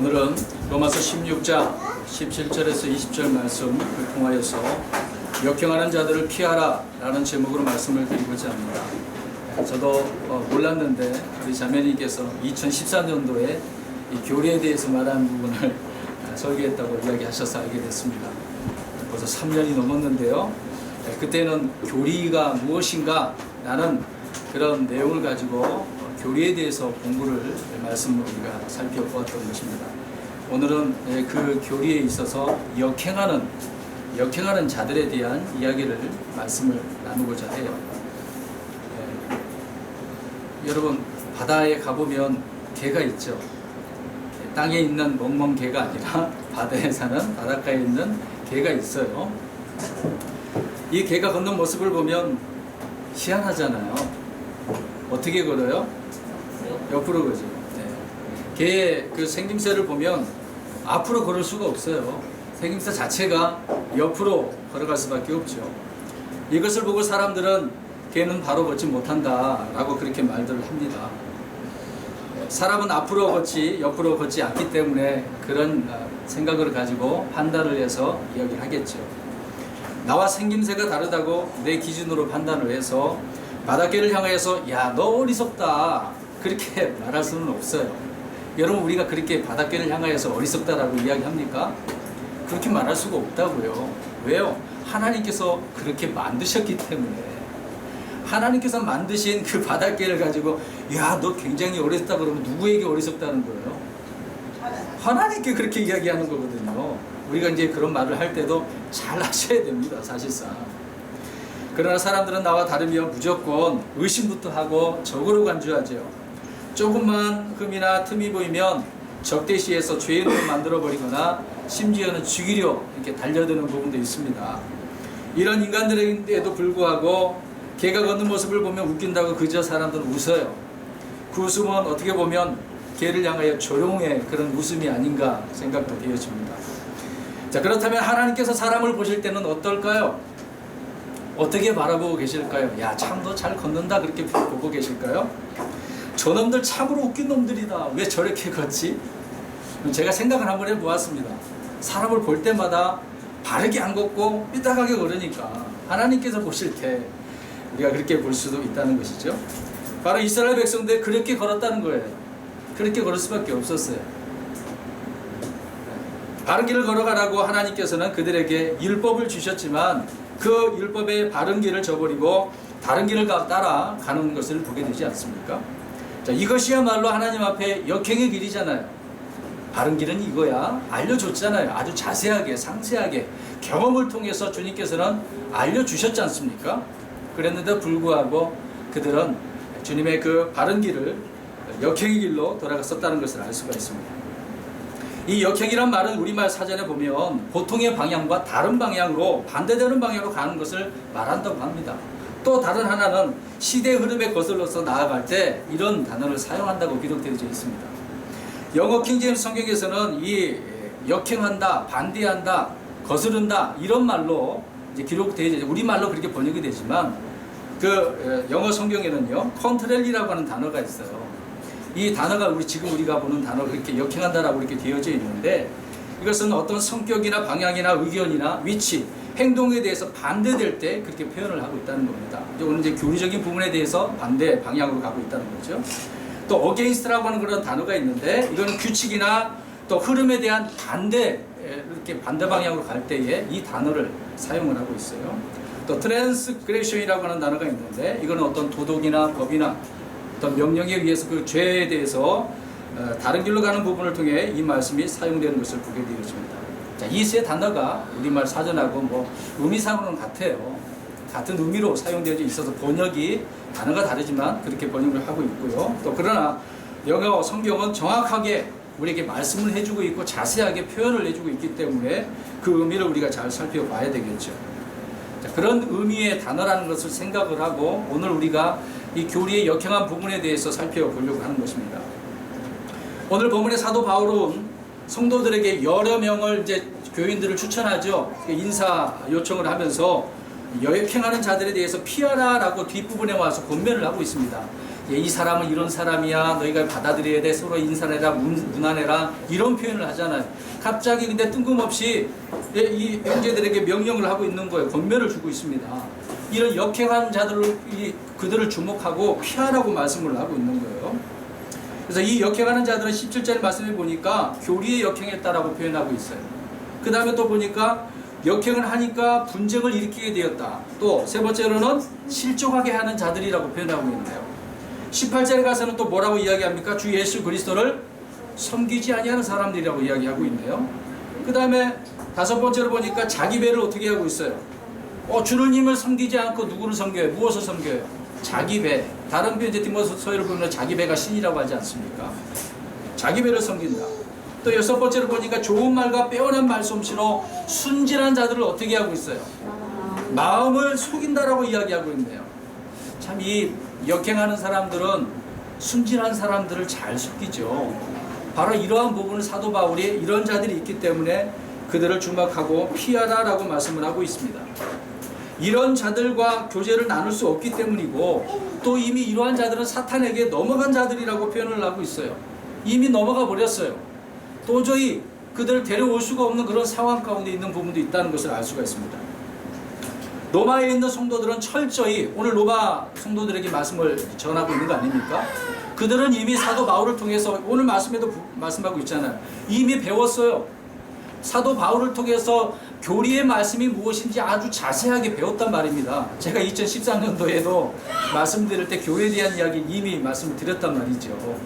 오늘은 로마서 16장 17절에서 20절 말씀을 통하여서 역행하는 자들을 피하라 라는 제목으로 말씀을 드리고자 합니다. 저도 몰랐는데 우리 자매님께서 2014년도에 이 교리에 대해서 말하는 부분을 설계했다고 이야기하셔서 알게 됐습니다. 벌써 3년이 넘었는데요. 그때는 교리가 무엇인가 라는 그런 내용을 가지고 교리에 대해서 공부를 말씀으로 우리가 살펴보았던 것입니다. 오늘은 그 교리에 있어서 역행하는 자들에 대한 이야기를 말씀을 나누고자 해요. 여러분, 바다에 가보면 개가 있죠. 땅에 있는 멍멍 개가 아니라 바다에 사는 바닷가에 있는 개가 있어요. 이 개가 걷는 모습을 보면 희한하잖아요. 어떻게 걸어요? 옆으로 걸죠. 개의 그 생김새를 보면 앞으로 걸을 수가 없어요. 생김새 자체가 옆으로 걸어갈 수밖에 없죠. 이것을 보고 사람들은 개는 바로 걷지 못한다 라고 그렇게 말들을 합니다. 사람은 앞으로 걷지 옆으로 걷지 않기 때문에 그런 생각을 가지고 판단을 해서 이야기를 하겠죠. 나와 생김새가 다르다고 내 기준으로 판단을 해서 바닷개를 향하여서 야, 너 어리석다 그렇게 말할 수는 없어요. 여러분, 우리가 그렇게 바닷개를 향하여서 어리석다라고 이야기합니까? 그렇게 말할 수가 없다고요. 왜요? 하나님께서 그렇게 만드셨기 때문에. 하나님께서 만드신 그 바닷개를 가지고 야, 너 굉장히 어리석다 그러면 누구에게 어리석다는 거예요? 하나님께 그렇게 이야기하는 거거든요. 우리가 이제 그런 말을 할 때도 잘 하셔야 됩니다, 사실상. 그러나 사람들은 나와 다르면 무조건 의심부터 하고 적으로 간주하죠. 조금만 흠이나 틈이 보이면 적대시해서 죄인으로 만들어버리거나 심지어는 죽이려 이렇게 달려드는 부분도 있습니다. 이런 인간들에게도 불구하고 개가 걷는 모습을 보면 웃긴다고 그저 사람들은 웃어요. 그 웃음은 어떻게 보면 개를 향하여 조롱의 그런 웃음이 아닌가 생각도 되어집니다. 자, 그렇다면 하나님께서 사람을 보실 때는 어떨까요? 어떻게 바라보고 계실까요? 야, 참 너 잘 걷는다 그렇게 보고 계실까요? 저놈들 참으로 웃긴 놈들이다. 왜 저렇게 걷지? 제가 생각을 한번 해보았습니다. 사람을 볼 때마다 바르게 안 걷고 삐딱하게 걸으니까 하나님께서 보실 때 우리가 그렇게 볼 수도 있다는 것이죠. 바로 이스라엘 백성들 그렇게 걸었다는 거예요. 그렇게 걸을 수밖에 없었어요. 바른 길을 걸어가라고 하나님께서는 그들에게 율법을 주셨지만 그 율법의 바른 길을 저버리고 다른 길을 따라 가는 것을 보게 되지 않습니까? 자, 이것이야말로 하나님 앞에 역행의 길이잖아요. 바른 길은 이거야 알려줬잖아요. 아주 자세하게 상세하게 경험을 통해서 주님께서는 알려주셨지 않습니까? 그랬는데 불구하고 그들은 주님의 그 바른 길을 역행의 길로 돌아갔었다는 것을 알 수가 있습니다. 이 역행이란 말은 우리말 사전에 보면 보통의 방향과 다른 방향으로 반대되는 방향으로 가는 것을 말한다고 합니다. 또 다른 하나는 시대 흐름에 거슬러서 나아갈 때 이런 단어를 사용한다고 기록되어져 있습니다. 영어 킹제임스 성경에서는 이 역행한다, 반대한다, 거스른다 이런 말로 이제 기록되어져 우리말로 그렇게 번역이 되지만 그 영어 성경에는요 컨트렐리라고 하는 단어가 있어요. 이 단어가 지금 우리가 보는 단어가 그렇게 역행한다라고 이렇게 되어져 있는데 이것은 어떤 성격이나 방향이나 의견이나 위치, 행동에 대해서 반대될 때 그렇게 표현을 하고 있다는 겁니다. 오늘 이제 교리적인 부분에 대해서 반대 방향으로 가고 있다는 거죠. 또 against라고 하는 그런 단어가 있는데 이거는 규칙이나 또 흐름에 대한 반대, 이렇게 반대 방향으로 갈 때에 이 단어를 사용을 하고 있어요. 또 transgression이라고 하는 단어가 있는데 이거는 어떤 도덕이나 법이나 어떤 명령에 의해서 그 죄에 대해서 다른 길로 가는 부분을 통해 이 말씀이 사용되는 것을 보게 되어집니다. 자, 이 세 단어가 우리말 사전하고 의미상으로는 같아요. 같은 의미로 사용되어 있어서 번역이 단어가 다르지만 그렇게 번역을 하고 있고요. 또 그러나 영어 성경은 정확하게 우리에게 말씀을 해주고 있고 자세하게 표현을 해주고 있기 때문에 그 의미를 우리가 잘 살펴봐야 되겠죠. 자, 그런 의미의 단어라는 것을 생각을 하고 오늘 우리가 이 교리의 역행한 부분에 대해서 살펴보려고 하는 것입니다. 오늘 본문의 사도 바울은 성도들에게 여러 명을 이제 교인들을 추천하죠. 인사 요청을 하면서 역행하는 자들에 대해서 피하라라고 뒷부분에 와서 권면을 하고 있습니다. 이 사람은 이런 사람이야, 너희가 받아들여야 돼, 서로 인사해라, 문안해라, 이런 표현을 하잖아요. 갑자기 근데 뜬금없이 이 형제들에게 명령을 하고 있는 거예요. 권면을 주고 있습니다. 이런 역행하는 자들을 그들을 주목하고 피하라고 말씀을 하고 있는 거예요. 그래서 이 역행하는 자들은 17절 말씀에 보니까 교리에 역행했다라고 표현하고 있어요. 그 다음에 또 보니까 역행을 하니까 분쟁을 일으키게 되었다. 또 세 번째로는 실족하게 하는 자들이라고 표현하고 있네요. 18절에 가서는 또 뭐라고 이야기합니까? 주 예수 그리스도를 섬기지 아니하는 사람들이라고 이야기하고 있네요. 그 다음에 다섯 번째로 보니까 자기 배를 어떻게 하고 있어요? 주님을 섬기지 않고 누구를 섬겨요? 무엇을 섬겨요? 자기 배. 다른 배 이제 디모데서를 보면 자기 배가 신이라고 하지 않습니까? 자기 배를 섬긴다. 또 여섯 번째로 보니까 좋은 말과 빼어난 말솜씨로 순진한 자들을 어떻게 하고 있어요? 마음을 속인다라고 이야기하고 있네요. 참 이 역행하는 사람들은 순진한 사람들을 잘 속이죠. 바로 이러한 부분을 사도 바울이 이런 자들이 있기 때문에 그들을 주목하고 피하라라고 말씀을 하고 있습니다. 이런 자들과 교제를 나눌 수 없기 때문이고, 또 이미 이러한 자들은 사탄에게 넘어간 자들이라고 표현을 하고 있어요. 이미 넘어가 버렸어요. 도저히 그들을 데려올 수가 없는 그런 상황 가운데 있는 부분도 있다는 것을 알 수가 있습니다. 로마에 있는 성도들은 철저히, 오늘 로마 성도들에게 말씀을 전하고 있는 거 아닙니까? 그들은 이미 사도 바울을 통해서, 오늘 말씀에도 말씀하고 있잖아요. 이미 배웠어요. 사도 바울을 통해서 교리의 말씀이 무엇인지 아주 자세하게 배웠단 말입니다. 제가 2013년도에도 말씀드릴 때 교회에 대한 이야기 이미 말씀을 드렸단 말이죠.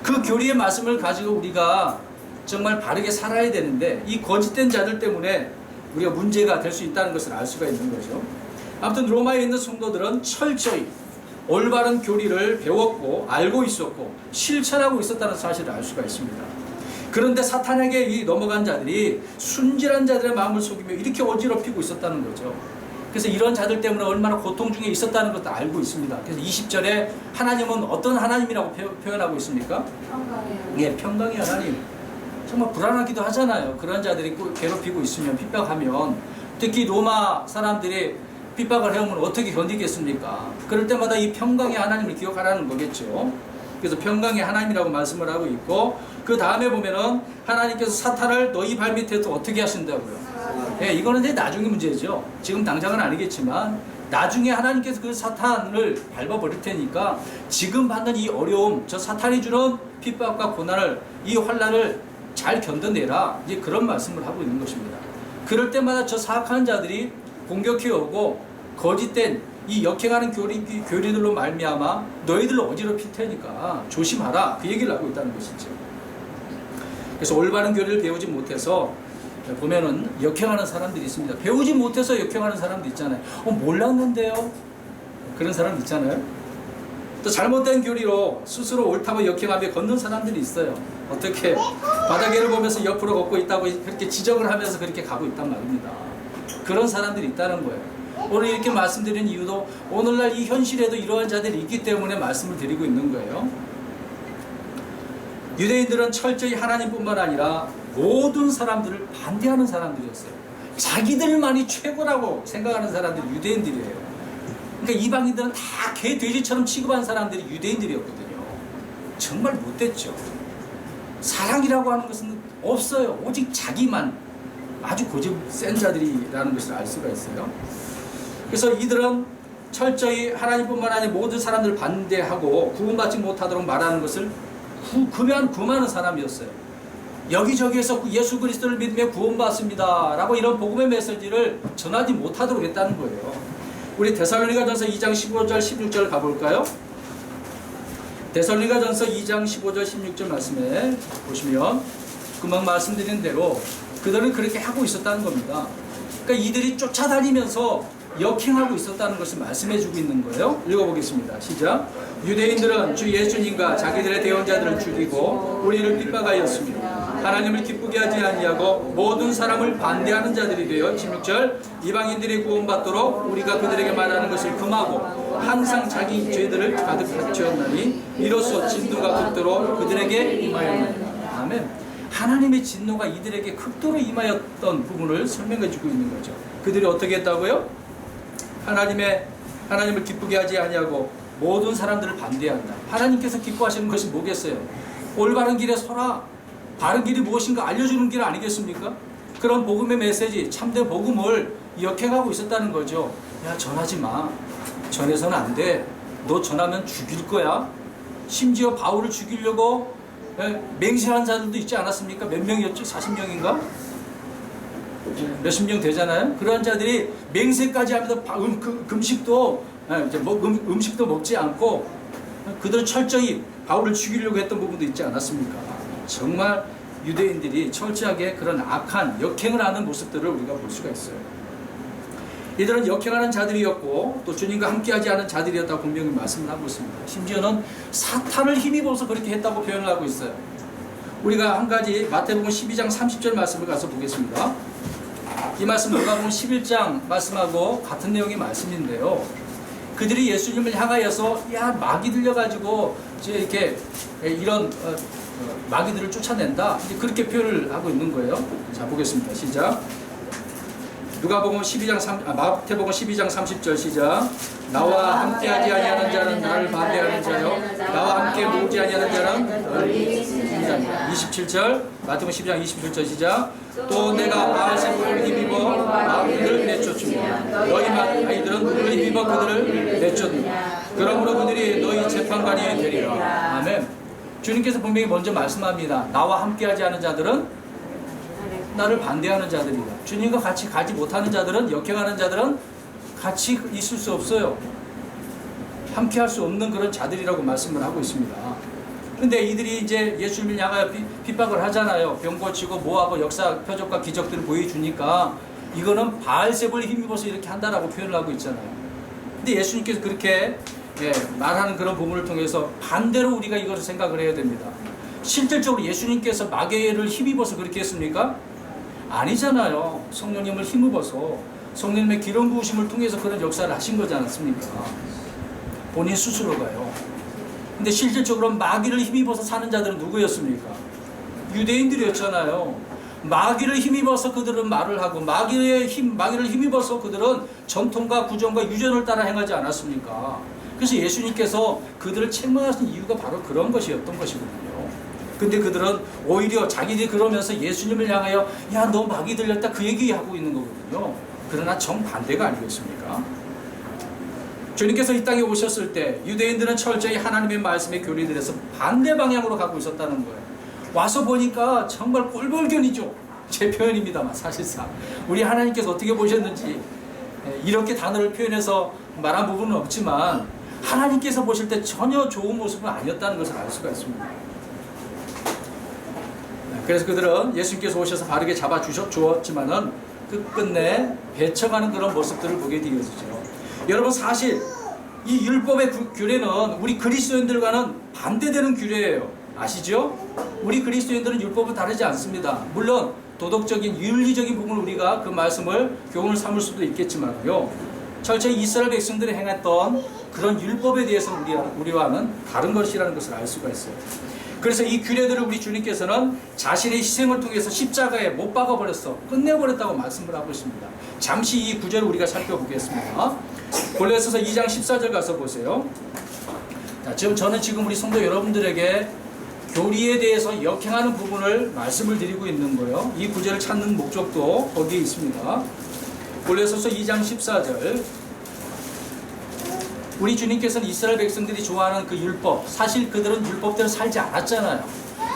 그 교리의 말씀을 가지고 우리가 정말 바르게 살아야 되는데, 이 거짓된 자들 때문에 우리가 문제가 될 수 있다는 것을 알 수가 있는 거죠. 아무튼 로마에 있는 성도들은 철저히 올바른 교리를 배웠고 알고 있었고 실천하고 있었다는 사실을 알 수가 있습니다. 그런데 사탄에게 이 넘어간 자들이 순진한 자들의 마음을 속이며 이렇게 어지럽히고 있었다는 거죠. 그래서 이런 자들 때문에 얼마나 고통 중에 있었다는 것도 알고 있습니다. 그래서 20절에 하나님은 어떤 하나님이라고 표현하고 있습니까? 평강이에요. 예, 평강의 하나님. 정말 불안하기도 하잖아요. 그런 자들이 괴롭히고 있으면, 핍박하면, 특히 로마 사람들이 핍박을 해오면 어떻게 견디겠습니까? 그럴 때마다 이 평강의 하나님을 기억하라는 거겠죠. 그래서 평강의 하나님이라고 말씀을 하고 있고, 그 다음에 보면은 하나님께서 사탄을 너희 발밑에서 어떻게 하신다고요? 예, 이거는 이제 나중의 문제죠. 지금 당장은 아니겠지만 나중에 하나님께서 그 사탄을 밟아버릴 테니까 지금 받는 이 어려움, 저 사탄이 주는 핍박과 고난을, 이 환난을 잘 견뎌내라, 이제 그런 말씀을 하고 있는 것입니다. 그럴 때마다 저 사악한 자들이 공격해 오고 거짓된 이 역행하는 교리들로 말미암아 너희들을 어지럽힐 테니까 조심하라, 그 얘기를 하고 있다는 것이죠. 그래서 올바른 교리를 배우지 못해서 보면은 역행하는 사람들이 있습니다. 배우지 못해서 역행하는 사람도 있잖아요. 몰랐는데요, 그런 사람 있잖아요. 또 잘못된 교리로 스스로 옳다고 역행하며 걷는 사람들이 있어요. 어떻게 바닥에를 보면서 옆으로 걷고 있다고 그렇게 지적을 하면서 그렇게 가고 있단 말입니다. 그런 사람들이 있다는 거예요. 오늘 이렇게 말씀드린 이유도 오늘날 이 현실에도 이러한 자들이 있기 때문에 말씀을 드리고 있는 거예요. 유대인들은 철저히 하나님뿐만 아니라 모든 사람들을 반대하는 사람들이었어요. 자기들만이 최고라고 생각하는 사람들이 유대인들이에요. 그러니까 이방인들은 다 개, 돼지처럼 취급한 사람들이 유대인들이었거든요. 정말 못됐죠. 사랑이라고 하는 것은 없어요. 오직 자기만, 아주 고집 센 자들이라는 것을 알 수가 있어요. 그래서 이들은 철저히 하나님뿐만 아니라 모든 사람들을 반대하고 구원받지 못하도록 말하는 것을 금하는 사람이었어요. 여기저기에서 예수 그리스도를 믿으며 구원받습니다 라고 이런 복음의 메시지를 전하지 못하도록 했다는 거예요. 우리 데살로니가전서 2장 15절 16절 가볼까요? 데살로니가전서 2장 15절 16절 말씀에 보시면 금방 말씀드린 대로 그들은 그렇게 하고 있었다는 겁니다. 그러니까 이들이 쫓아다니면서 역행하고 있었다는 것을 말씀해주고 있는 거예요. 읽어보겠습니다. 시작. 유대인들은 주 예수님과 자기들의 대언자들을 죽이고 우리를 핍박하였으며 하나님을 기쁘게 하지 아니하고 모든 사람을 반대하는 자들이 되어 16절 이방인들이 구원받도록 우리가 그들에게 말하는 것을 금하고 항상 자기 죄들을 가득 감추었나니 이로써 진노가 극도로 그들에게 임하였나니. 아멘. 하나님의 진노가 이들에게 극도로 임하였던 부분을 설명해 주고 있는 거죠. 그들이 어떻게 했다고요? 하나님을 기쁘게 하지 아니하고 모든 사람들을 반대한다. 하나님께서 기뻐하시는 것이 뭐겠어요? 올바른 길에 서라. 바른 길이 무엇인가 알려주는 길 아니겠습니까? 그런 복음의 메시지, 참된 복음을 역행하고 있었다는 거죠. 야, 전하지 마. 전해서는 안 돼. 너 전하면 죽일 거야. 심지어 바울을 죽이려고 맹세한 자들도 있지 않았습니까? 몇 명이었죠? 40명인가? 몇십 명 되잖아요. 그런 자들이 맹세까지 하면서 금식도 이제 음식도 먹지 않고 그들은 철저히 바울을 죽이려고 했던 부분도 있지 않았습니까? 정말 유대인들이 철저하게 그런 악한 역행을 하는 모습들을 우리가 볼 수가 있어요. 이들은 역행하는 자들이었고 또 주님과 함께하지 않은 자들이었다고 분명히 말씀을 하고 있습니다. 심지어는 사탄을 힘입어서 그렇게 했다고 표현을 하고 있어요. 우리가 한 가지 마태복음 12장 30절 말씀을 가서 보겠습니다. 이 말씀 누가복음 11장 말씀하고 같은 내용의 말씀인데요. 그들이 예수님을 향하여서 야 마귀 들려가지고 이렇게 이런 마귀들을 쫓아낸다 이제 그렇게 표현을 하고 있는 거예요. 자 보겠습니다. 시작. 누가복음 12장 마태복음 12장 30절 시작. 나와 함께하지 아니하는 자는 나를 반대하는 자요 나와 함께 모으지 아니하는 자는 너를 27절 마태복음 12장 27절 시작. 또 내가 바알세불을 힘입어 마귀를 내쫓으며 너희 아이들은 물을 힘입어 그들을 내쫓느냐. 그러므로 그들이 너희 재판관이 되리라. 아멘. 주님께서 분명히 먼저 말씀합니다. 나와 함께하지 않은 자들은 나를 반대하는 자들이다. 주님과 같이 가지 못하는 자들은, 역행하는 자들은 같이 있을 수 없어요. 함께 할 수 없는 그런 자들이라고 말씀을 하고 있습니다. 근데 이들이 이제 예수님을 향하여 핍박을 하잖아요. 병 고치고 뭐하고 역사 표적과 기적들을 보여주니까 이거는 바알세불 힘입어서 이렇게 한다라고 표현을 하고 있잖아요. 근데 예수님께서 그렇게 말하는 그런 부분을 통해서 반대로 우리가 이것을 생각을 해야 됩니다. 실질적으로 예수님께서 마귀를 힘입어서 그렇게 했습니까? 아니잖아요. 성령님을 힘입어서 성령님의 기름 부으심을 통해서 그런 역사를 하신 거지 않습니까? 본인 스스로가요. 근데 실질적으로 마귀를 힘입어서 사는 자들은 누구였습니까? 유대인들이었잖아요. 마귀를 힘입어서 그들은 말을 하고 마귀를 힘입어서 그들은 전통과 구정과 유전을 따라 행하지 않았습니까? 그래서 예수님께서 그들을 책망하신 이유가 바로 그런 것이었던 것이거든요. 근데 그들은 오히려 자기들이 그러면서 예수님을 향하여 야, 너 마귀 들렸다 그 얘기하고 있는 거거든요. 그러나 정반대가 아니겠습니까? 주님께서 이 땅에 오셨을 때 유대인들은 철저히 하나님의 말씀에 교리를 해서 반대 방향으로 가고 있었다는 거예요. 와서 보니까 정말 꼴불견이죠. 제 표현입니다만 사실상 우리 하나님께서 어떻게 보셨는지 이렇게 단어를 표현해서 말한 부분은 없지만 하나님께서 보실 때 전혀 좋은 모습은 아니었다는 것을 알 수가 있습니다. 그래서 그들은 예수님께서 오셔서 바르게 잡아주었지만은 끝끝내 배척하는 그런 모습들을 보게 되어지죠. 여러분 사실 이 율법의 규례는 우리 그리스도인들과는 반대되는 규례예요. 아시죠? 우리 그리스도인들은 율법은 다르지 않습니다. 물론 도덕적인 윤리적인 부분을 우리가 그 말씀을 교훈을 삼을 수도 있겠지만요. 철저히 이스라엘 백성들이 행했던 그런 율법에 대해서는 우리와는 다른 것이라는 것을 알 수가 있어요. 그래서 이 규례들을 우리 주님께서는 자신의 희생을 통해서 십자가에 못 박아버렸어. 끝내버렸다고 말씀을 하고 있습니다. 잠시 이 구절을 우리가 살펴보겠습니다. 골로새서 2장 14절 가서 보세요. 자, 저는 지금 우리 성도 여러분들에게 교리에 대해서 역행하는 부분을 말씀을 드리고 있는 거예요. 이 구절을 찾는 목적도 거기에 있습니다. 골로새서 2장 14절. 우리 주님께서는 이스라엘 백성들이 좋아하는 그 율법, 사실 그들은 율법대로 살지 않았잖아요.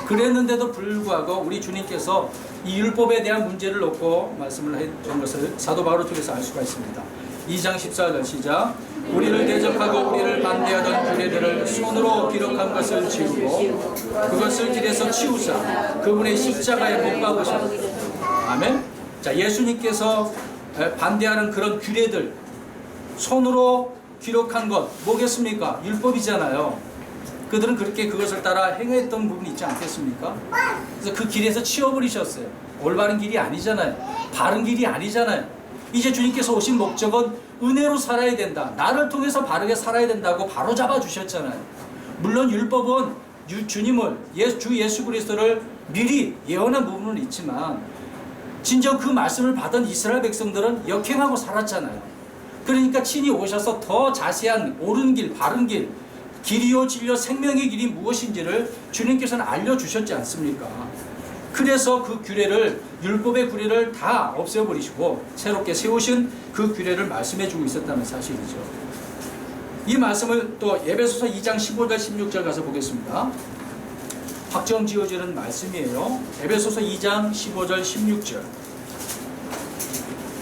그랬는데도 불구하고 우리 주님께서 이 율법에 대한 문제를 놓고 말씀을 해준 것을 사도 바울을 통해서 알 수가 있습니다. 2장 14절 시작. 우리를 대적하고 우리를 반대하던 규례들을 손으로 기록한 것을 지우고 그것을 길에서 치우사 그분의 십자가에 못 박으셨다. 아멘. 자, 예수님께서 반대하는 그런 규례들 손으로 기록한 것 뭐겠습니까? 율법이잖아요. 그들은 그렇게 그것을 따라 행했던 부분이 있지 않겠습니까? 그래서 그 길에서 치워버리셨어요. 올바른 길이 아니잖아요. 바른 길이 아니잖아요. 이제 주님께서 오신 목적은 은혜로 살아야 된다. 나를 통해서 바르게 살아야 된다고 바로 잡아주셨잖아요. 물론 율법은 주님을 주 예수 그리스도를 미리 예언한 부분은 있지만 진정 그 말씀을 받은 이스라엘 백성들은 역행하고 살았잖아요. 그러니까 친히 오셔서 더 자세한 옳은 길, 바른 길, 길이요 진리요 생명의 길이 무엇인지를 주님께서는 알려주셨지 않습니까? 그래서 그 규례를, 율법의 규례를 다 없애버리시고 새롭게 세우신 그 규례를 말씀해주고 있었다는 사실이죠. 이 말씀을 또 에베소서 2장 15절 16절 가서 보겠습니다. 확정 지어지는 말씀이에요. 에베소서 2장 15절 16절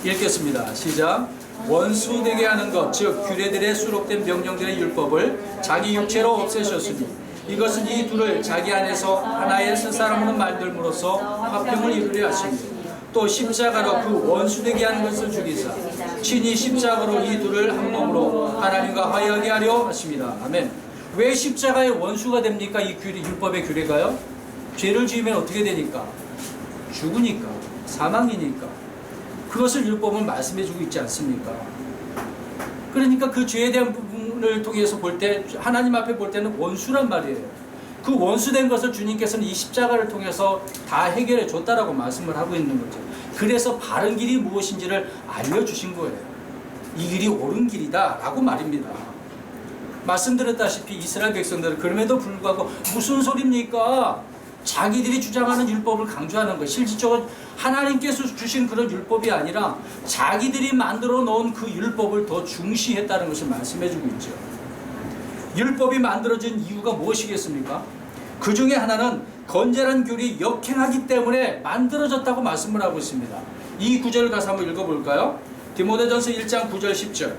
읽겠습니다. 시작. 원수 되게 하는 것, 즉 규례들에 수록된 명령들의 율법을 자기 육체로 없애셨으니 이것은 이 둘을 자기 안에서 하나의 스 사람으로 만들므로써 화평을 이루려 하십니다. 또 십자가로 그 원수 되게 하는 것을 죽이사 친히 십자가로 이 둘을 한 몸으로 하나님과 화해하게 하려 하십니다. 아멘. 왜 십자가의 원수가 됩니까? 이 규례, 율법의 규례가요? 죄를 지으면 어떻게 되니까? 죽으니까, 사망이니까. 그것을 율법은 말씀해주고 있지 않습니까? 그러니까 그 죄에 대한 부분을 통해서 볼 때, 하나님 앞에 볼 때는 원수란 말이에요. 그 원수된 것을 주님께서는 이 십자가를 통해서 다 해결해 줬다라고 말씀을 하고 있는 거죠. 그래서 바른 길이 무엇인지를 알려주신 거예요. 이 길이 옳은 길이다 라고 말입니다. 말씀드렸다시피 이스라엘 백성들은 그럼에도 불구하고 무슨 소리입니까? 자기들이 주장하는 율법을 강조하는 것, 실질적으로 하나님께서 주신 그런 율법이 아니라 자기들이 만들어 놓은 그 율법을 더 중시했다는 것을 말씀해주고 있죠. 율법이 만들어진 이유가 무엇이겠습니까? 그 중에 하나는 건재한 교리 역행하기 때문에 만들어졌다고 말씀을 하고 있습니다. 이 구절을 가서 한번 읽어볼까요? 디모데전서 1장 9절 10절.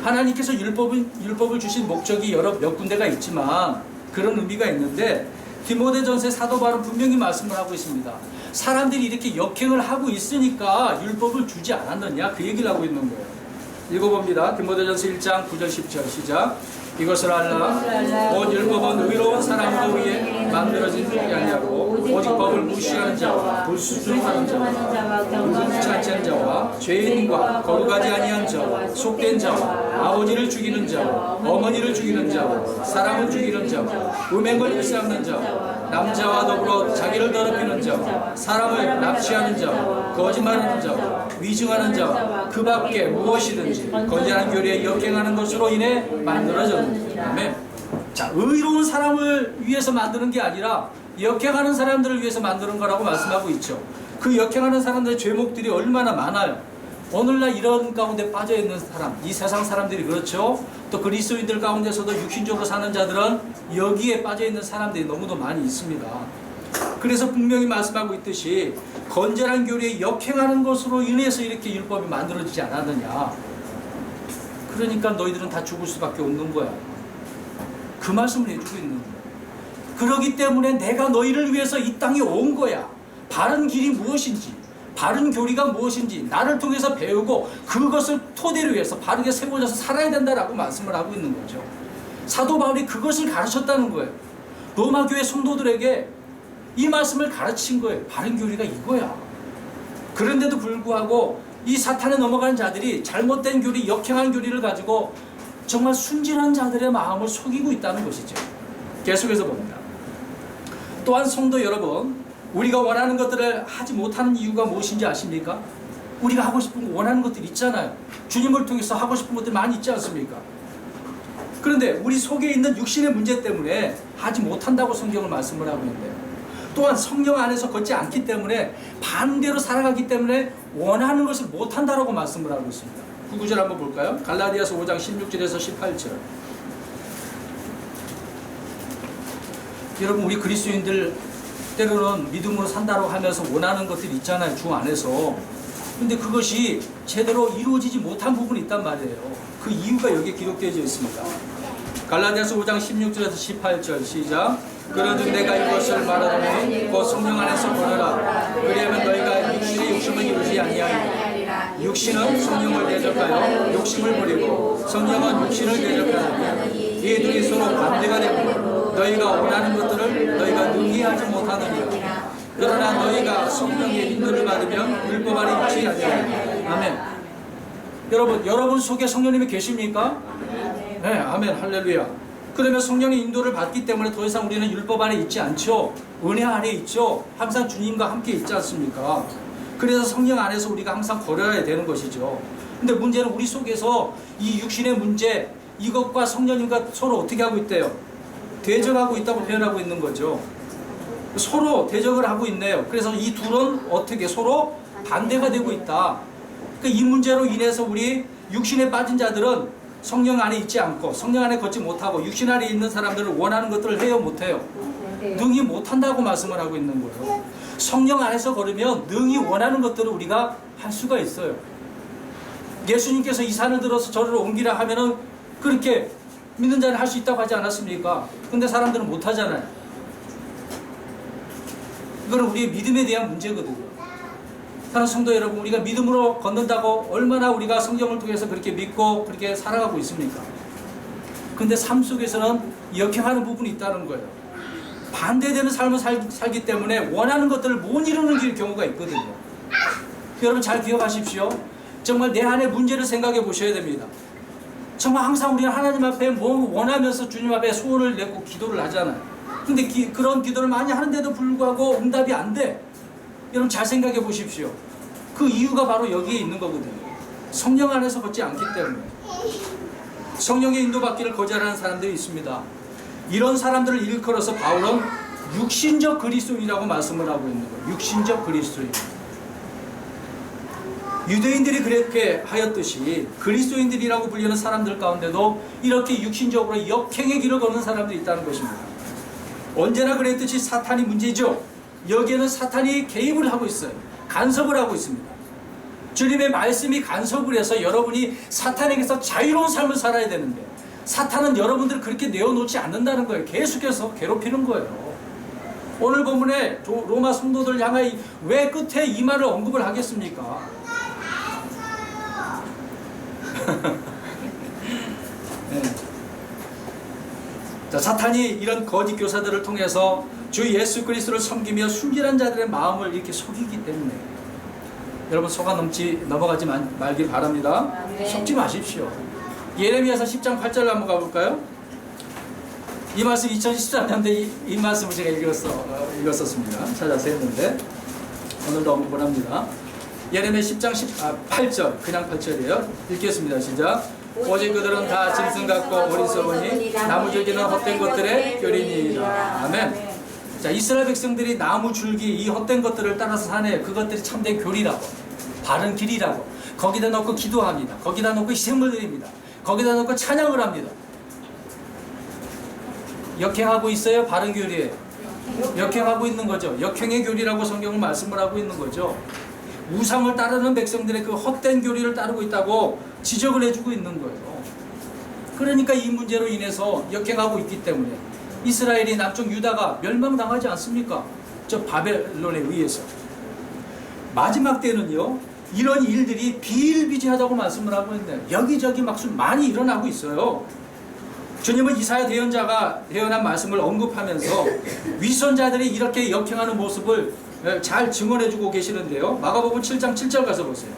하나님께서 율법을 주신 목적이 몇 군데가 있지만 그런 의미가 있는데 디모데전서의 사도 바울은 분명히 말씀을 하고 있습니다. 사람들이 이렇게 역행을 하고 있으니까 율법을 주지 않았느냐 그 얘기를 하고 있는 거예요. 읽어봅니다. 디모데전서 1장 9절 10절 시작. 이것을 알라. 온 율법은 의로운 사람으로 위해 만들어진 것이 아니하고 오직 법을 무시하는 자와 불순종하는 자와 의롭지 않은 자와 죄인과 거룩하지 아니한 자와 속된 자와 아버지를 죽이는 자와 어머니를 죽이는 자와 사람을 죽이는 자와 음행을 일삼는 자와 남자와 더불어 자기를 더럽히는 자와 사람을 납치하는 자와 거짓말하는 자와 위증하는 자와 그 밖에 무엇이든지 건전한 교리에 역행하는 것으로 인해 만들어졌느니라. 아멘. 자, 의로운 사람을 위해서 만드는 게 아니라 역행하는 사람들을 위해서 만드는 거라고 말씀하고 있죠. 그 역행하는 사람들의 죄목들이 얼마나 많아요. 오늘날 이런 가운데 빠져있는 사람, 이 세상 사람들이 그렇죠. 또 그리스도인들 가운데서도 육신적으로 사는 자들은 여기에 빠져있는 사람들이 너무도 많이 있습니다. 그래서 분명히 말씀하고 있듯이 건전한 교리에 역행하는 것으로 인해서 이렇게 율법이 만들어지지 않았느냐. 그러니까 너희들은 다 죽을 수밖에 없는 거야. 그 말씀을 해주고 있는 거야. 그러기 때문에 내가 너희를 위해서 이 땅에 온 거야. 바른 길이 무엇인지, 바른 교리가 무엇인지 나를 통해서 배우고 그것을 토대로 해서 바르게 세워져서 살아야 된다라고 말씀을 하고 있는 거죠. 사도 바울이 그것을 가르쳤다는 거예요. 로마 교회 성도들에게 이 말씀을 가르친 거예요. 바른 교리가 이거야. 그런데도 불구하고 이 사탄에 넘어간 자들이 잘못된 교리, 역행한 교리를 가지고 정말 순진한 자들의 마음을 속이고 있다는 것이죠. 계속해서 봅니다. 또한 성도 여러분, 우리가 원하는 것들을 하지 못하는 이유가 무엇인지 아십니까? 우리가 하고 싶은 거, 원하는 것들 있잖아요. 주님을 통해서 하고 싶은 것들 많이 있지 않습니까? 그런데 우리 속에 있는 육신의 문제 때문에 하지 못한다고 성경을 말씀을 하고 있는데요. 또한 성령 안에서 걷지 않기 때문에 반대로 살아가기 때문에 원하는 것을 못한다라고 말씀을 하고 있습니다. 그 구절 한번 볼까요? 갈라디아서 5장 16절에서 18절. 여러분, 우리 그리스도인들 때로는 믿음으로 산다고 하면서 원하는 것들이 있잖아요, 주 안에서. 근데 그것이 제대로 이루어지지 못한 부분이 있단 말이에요. 그 이유가 여기에 기록되어 있습니다. 갈라디아서 5장 16절에서 18절 시작. 그러즉 내가 이것을 말하노니 곧 성령 안에서 걸어라. 그리하면 너희가 육신의 욕심을 이루지 아니하리라. 육신은 성령을 대적하여 욕심을 부리고 성령은 육신을 대적하느니 이 둘이 서로 반대가 되고 너희가 원하는 것들을 너희가 능히 하지 못하느니라. 그러나 너희가 성령의 인도를 받으면 율법 아래 있지 아니하리라. 아멘. 여러분 속에 성령님이 계십니까? 네, 아멘, 할렐루야. 그러면 성령의 인도를 받기 때문에 더 이상 우리는 율법 안에 있지 않죠. 은혜 안에 있죠. 항상 주님과 함께 있지 않습니까? 그래서 성령 안에서 우리가 항상 걸어야 되는 것이죠. 근데 문제는 우리 속에서 이 육신의 문제, 이것과 성령님과 서로 어떻게 하고 있대요? 대적하고 있다고 표현하고 있는 거죠. 서로 대적을 하고 있네요. 그래서 이 둘은 어떻게 서로 반대가 되고 있다. 그러니까 이 문제로 인해서 우리 육신에 빠진 자들은 성령 안에 있지 않고 성령 안에 걷지 못하고 육신 안에 있는 사람들은 원하는 것들을 해요, 못해요? 능히 못한다고 말씀을 하고 있는 거예요. 성령 안에서 걸으면 능히 원하는 것들을 우리가 할 수가 있어요. 예수님께서 이 산을 들어서 저리로 옮기라 하면은 그렇게 믿는 자는 할 수 있다고 하지 않았습니까? 근데 사람들은 못하잖아요. 이거는 우리의 믿음에 대한 문제거든요. 사랑하는 성도 여러분, 우리가 믿음으로 걷는다고 얼마나 우리가 성경을 통해서 그렇게 믿고 그렇게 살아가고 있습니까? 근데 삶 속에서는 역행하는 부분이 있다는 거예요. 반대되는 삶을 살기 때문에 원하는 것들을 못 이루는 경우가 있거든요. 여러분 잘 기억하십시오. 정말 내 안에 문제를 생각해 보셔야 됩니다. 정말 항상 우리는 하나님 앞에 뭐 원하면서 주님 앞에 소원을 내고 기도를 하잖아요. 근데 그런 기도를 많이 하는데도 불구하고 응답이 안 돼. 여러분 잘 생각해 보십시오. 그 이유가 바로 여기에 있는 거거든요. 성령 안에서 걷지 않기 때문에. 성령의 인도받기를 거절하는 사람들이 있습니다. 이런 사람들을 일컬어서 바울은 육신적 그리스도인이라고 말씀을 하고 있는 거예요. 육신적 그리스도인. 유대인들이 그렇게 하였듯이 그리스도인들이라고 불리는 사람들 가운데도 이렇게 육신적으로 역행의 길을 걷는 사람들이 있다는 것입니다. 언제나 그랬듯이 사탄이 문제죠. 여기에는 사탄이 개입을 하고 있어요. 간섭을 하고 있습니다. 주님의 말씀이 간섭을 해서 여러분이 사탄에게서 자유로운 삶을 살아야 되는데 사탄은 여러분들을 그렇게 내어놓지 않는다는 거예요. 계속해서 괴롭히는 거예요. 오늘 본문에 로마 성도들 향하여 왜 끝에 이 말을 언급을 하겠습니까? 네. 자, 사탄이 이런 거짓 교사들을 통해서 주 예수 그리스도를 섬기며 순진한 자들의 마음을 이렇게 속이기 때문에 여러분 속아 넘어가지 말길 바랍니다. 속지 마십시오. 예레미야서 10장 8절 한번 가볼까요? 이 말씀 2013년대 이 말씀을 제가 읽었었습니다. 찾아서 했는데 오늘도 언급을 합니다. 예레미야 10장 8절 그냥 8절이에요. 읽겠습니다. 시작. 오직 그들은 다 짐승 같고 어리석으니 나무줄기는 헛된 것들의 교리니이다. 아멘. 자, 이스라엘 백성들이 나무줄기 이 헛된 것들을 따라서 사네요. 그것들이 참된 교리라고 바른 길이라고 거기다 놓고 기도합니다. 거기다 놓고 희생을 드립니다. 거기다 놓고 찬양을 합니다. 역행하고 있어요? 바른 교리에 역행하고 있는 거죠. 역행의 교리라고 성경은 말씀을 하고 있는 거죠. 우상을 따르는 백성들의 그 헛된 교리를 따르고 있다고 지적을 해주고 있는 거예요. 그러니까 이 문제로 인해서 역행하고 있기 때문에 이스라엘이 남쪽 유다가 멸망당하지 않습니까? 저 바벨론에 의해서. 마지막 때는요, 이런 일들이 비일비재하다고 말씀을 하고 있는데 여기저기 막 많이 일어나고 있어요. 주님은 이사야 예언한 말씀을 언급하면서 위선자들이 이렇게 역행하는 모습을 잘 증언해주고 계시는데요. 마가복음 7장 7절 가서 보세요.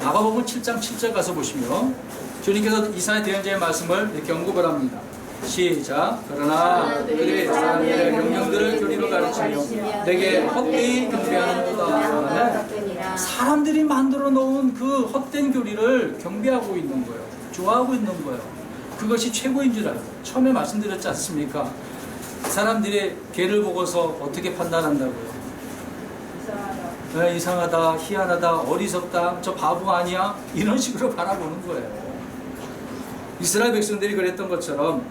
마가복음 7장 7절 가서 보시면 주님께서 이사야 예언자의 말씀을 이렇게 언급을 합니다. 시작. 그러나 그들이 사람들의 명령들을 교리로 가르치며 내게 헛되이 경배하는도다. 사람들이 만들어 놓은 그 헛된 교리를 경배하고 있는 거예요. 좋아하고 있는 거예요. 그것이 최고인 줄 알고 처음에 말씀드렸지 않습니까? 사람들이 개를 보고서 어떻게 판단한다고요? 이상하다, 희한하다, 어리석다, 저 바보 아니야? 이런 식으로 바라보는 거예요. 이스라엘 백성들이 그랬던 것처럼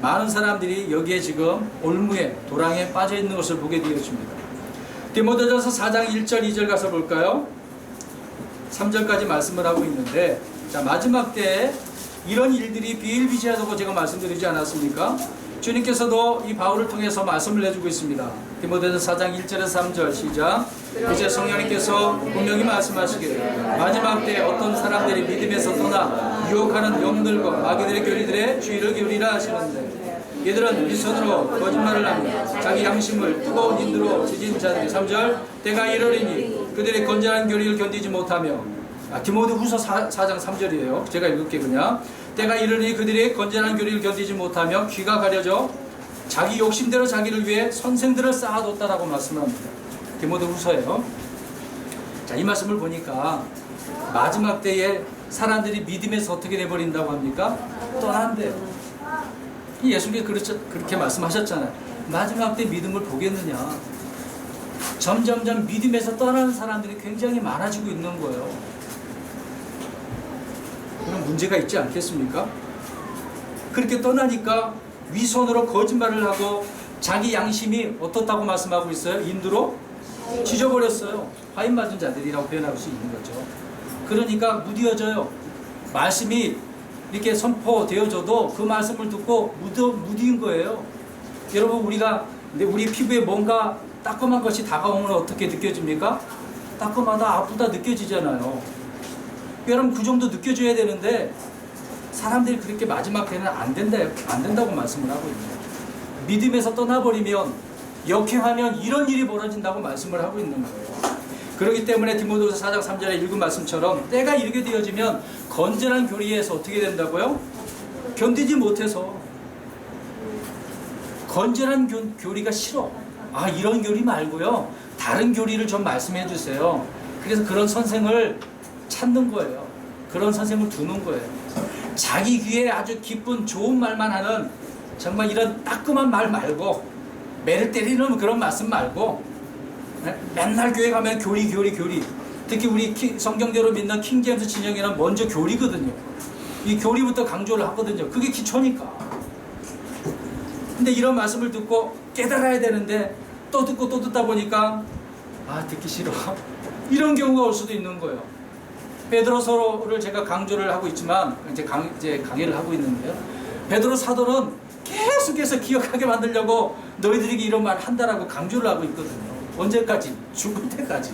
많은 사람들이 여기에 지금 올무에 도랑에 빠져 있는 것을 보게 되어집니다. 디모데전서 4장 1절 2절 가서 볼까요? 3절까지 말씀을 하고 있는데, 자, 마지막 때에 이런 일들이 비일비재하다고 제가 말씀드리지 않았습니까? 주님께서도 이 바울을 통해서 말씀을 해주고 있습니다. 디모데전서 4장 1절에서 3절 시작. 이제 성령님께서 분명히 말씀하시기를 마지막 때 어떤 사람들이 믿음에서 떠나 유혹하는 영들과 마귀들의 교리들의 주의를 기울이라 하시는데 이들은 윗선으로 거짓말을 하며 자기 양심을 뜨거운 인두로 지진 자들이 3절 때가 이르리니 그들의 건전한 교리를 견디지 못하며 디모데후서 4장 3절이에요. 제가 읽을게 그냥. 때가 이르니 그들이 건전한 교리를 견디지 못하며 귀가 가려져 자기 욕심대로 자기를 위해 선생들을 쌓아뒀다라고 말씀합니다. 디모데후서예요. 자, 이 말씀을 보니까 마지막 때에 사람들이 믿음에서 어떻게 돼버린다고 합니까? 떠난대요. 예수님이 그렇게 말씀하셨잖아요. 마지막 때 믿음을 보겠느냐. 점점점 믿음에서 떠나는 사람들이 굉장히 많아지고 있는 거예요. 그런 문제가 있지 않겠습니까? 그렇게 떠나니까 위선으로 거짓말을 하고 자기 양심이 어떻다고 말씀하고 있어요? 인두로 지져버렸어요. 화인 맞은 자들이라고 표현할 수 있는 거죠. 그러니까 무디어져요. 말씀이 이렇게 선포되어져도 그 말씀을 듣고 무디인 거예요. 여러분, 우리 피부에 뭔가 따끔한 것이 다가오면 어떻게 느껴집니까? 따끔하다, 아프다 느껴지잖아요. 여러분, 그 정도 느껴져야 되는데 사람들이 그렇게 마지막 때는 안 된다고 말씀을 하고 있네요. 믿음에서 떠나버리면, 역행하면 이런 일이 벌어진다고 말씀을 하고 있는 거예요. 그렇기 때문에 디모데후서 4장 3절에 읽은 말씀처럼 때가 이르게 되어지면 건전한 교리에서 어떻게 된다고요? 견디지 못해서 건전한 교리가 싫어. 아, 이런 교리 말고요, 다른 교리를 좀 말씀해 주세요. 그래서 그런 선생을 찾는 거예요. 그런 선생을 두는 거예요. 자기 귀에 아주 기쁜 좋은 말만 하는, 정말 이런 따끔한 말 말고, 매를 때리는 그런 말씀 말고, 맨날 교회 가면 교리. 특히 우리 성경대로 믿는 킹제임스 진영에는 먼저 교리거든요. 이 교리부터 강조를 하거든요. 그게 기초니까. 근데 이런 말씀을 듣고 깨달아야 되는데 또 듣고 또 듣다 보니까 듣기 싫어. 이런 경우가 올 수도 있는 거예요. 베드로서를 제가 강조를 하고 있지만 이제 강의를 하고 있는데요. 베드로 사도는 계속해서 기억하게 만들려고 너희들에게 이런 말 한다라고 강조를 하고 있거든요. 언제까지? 죽을 때까지.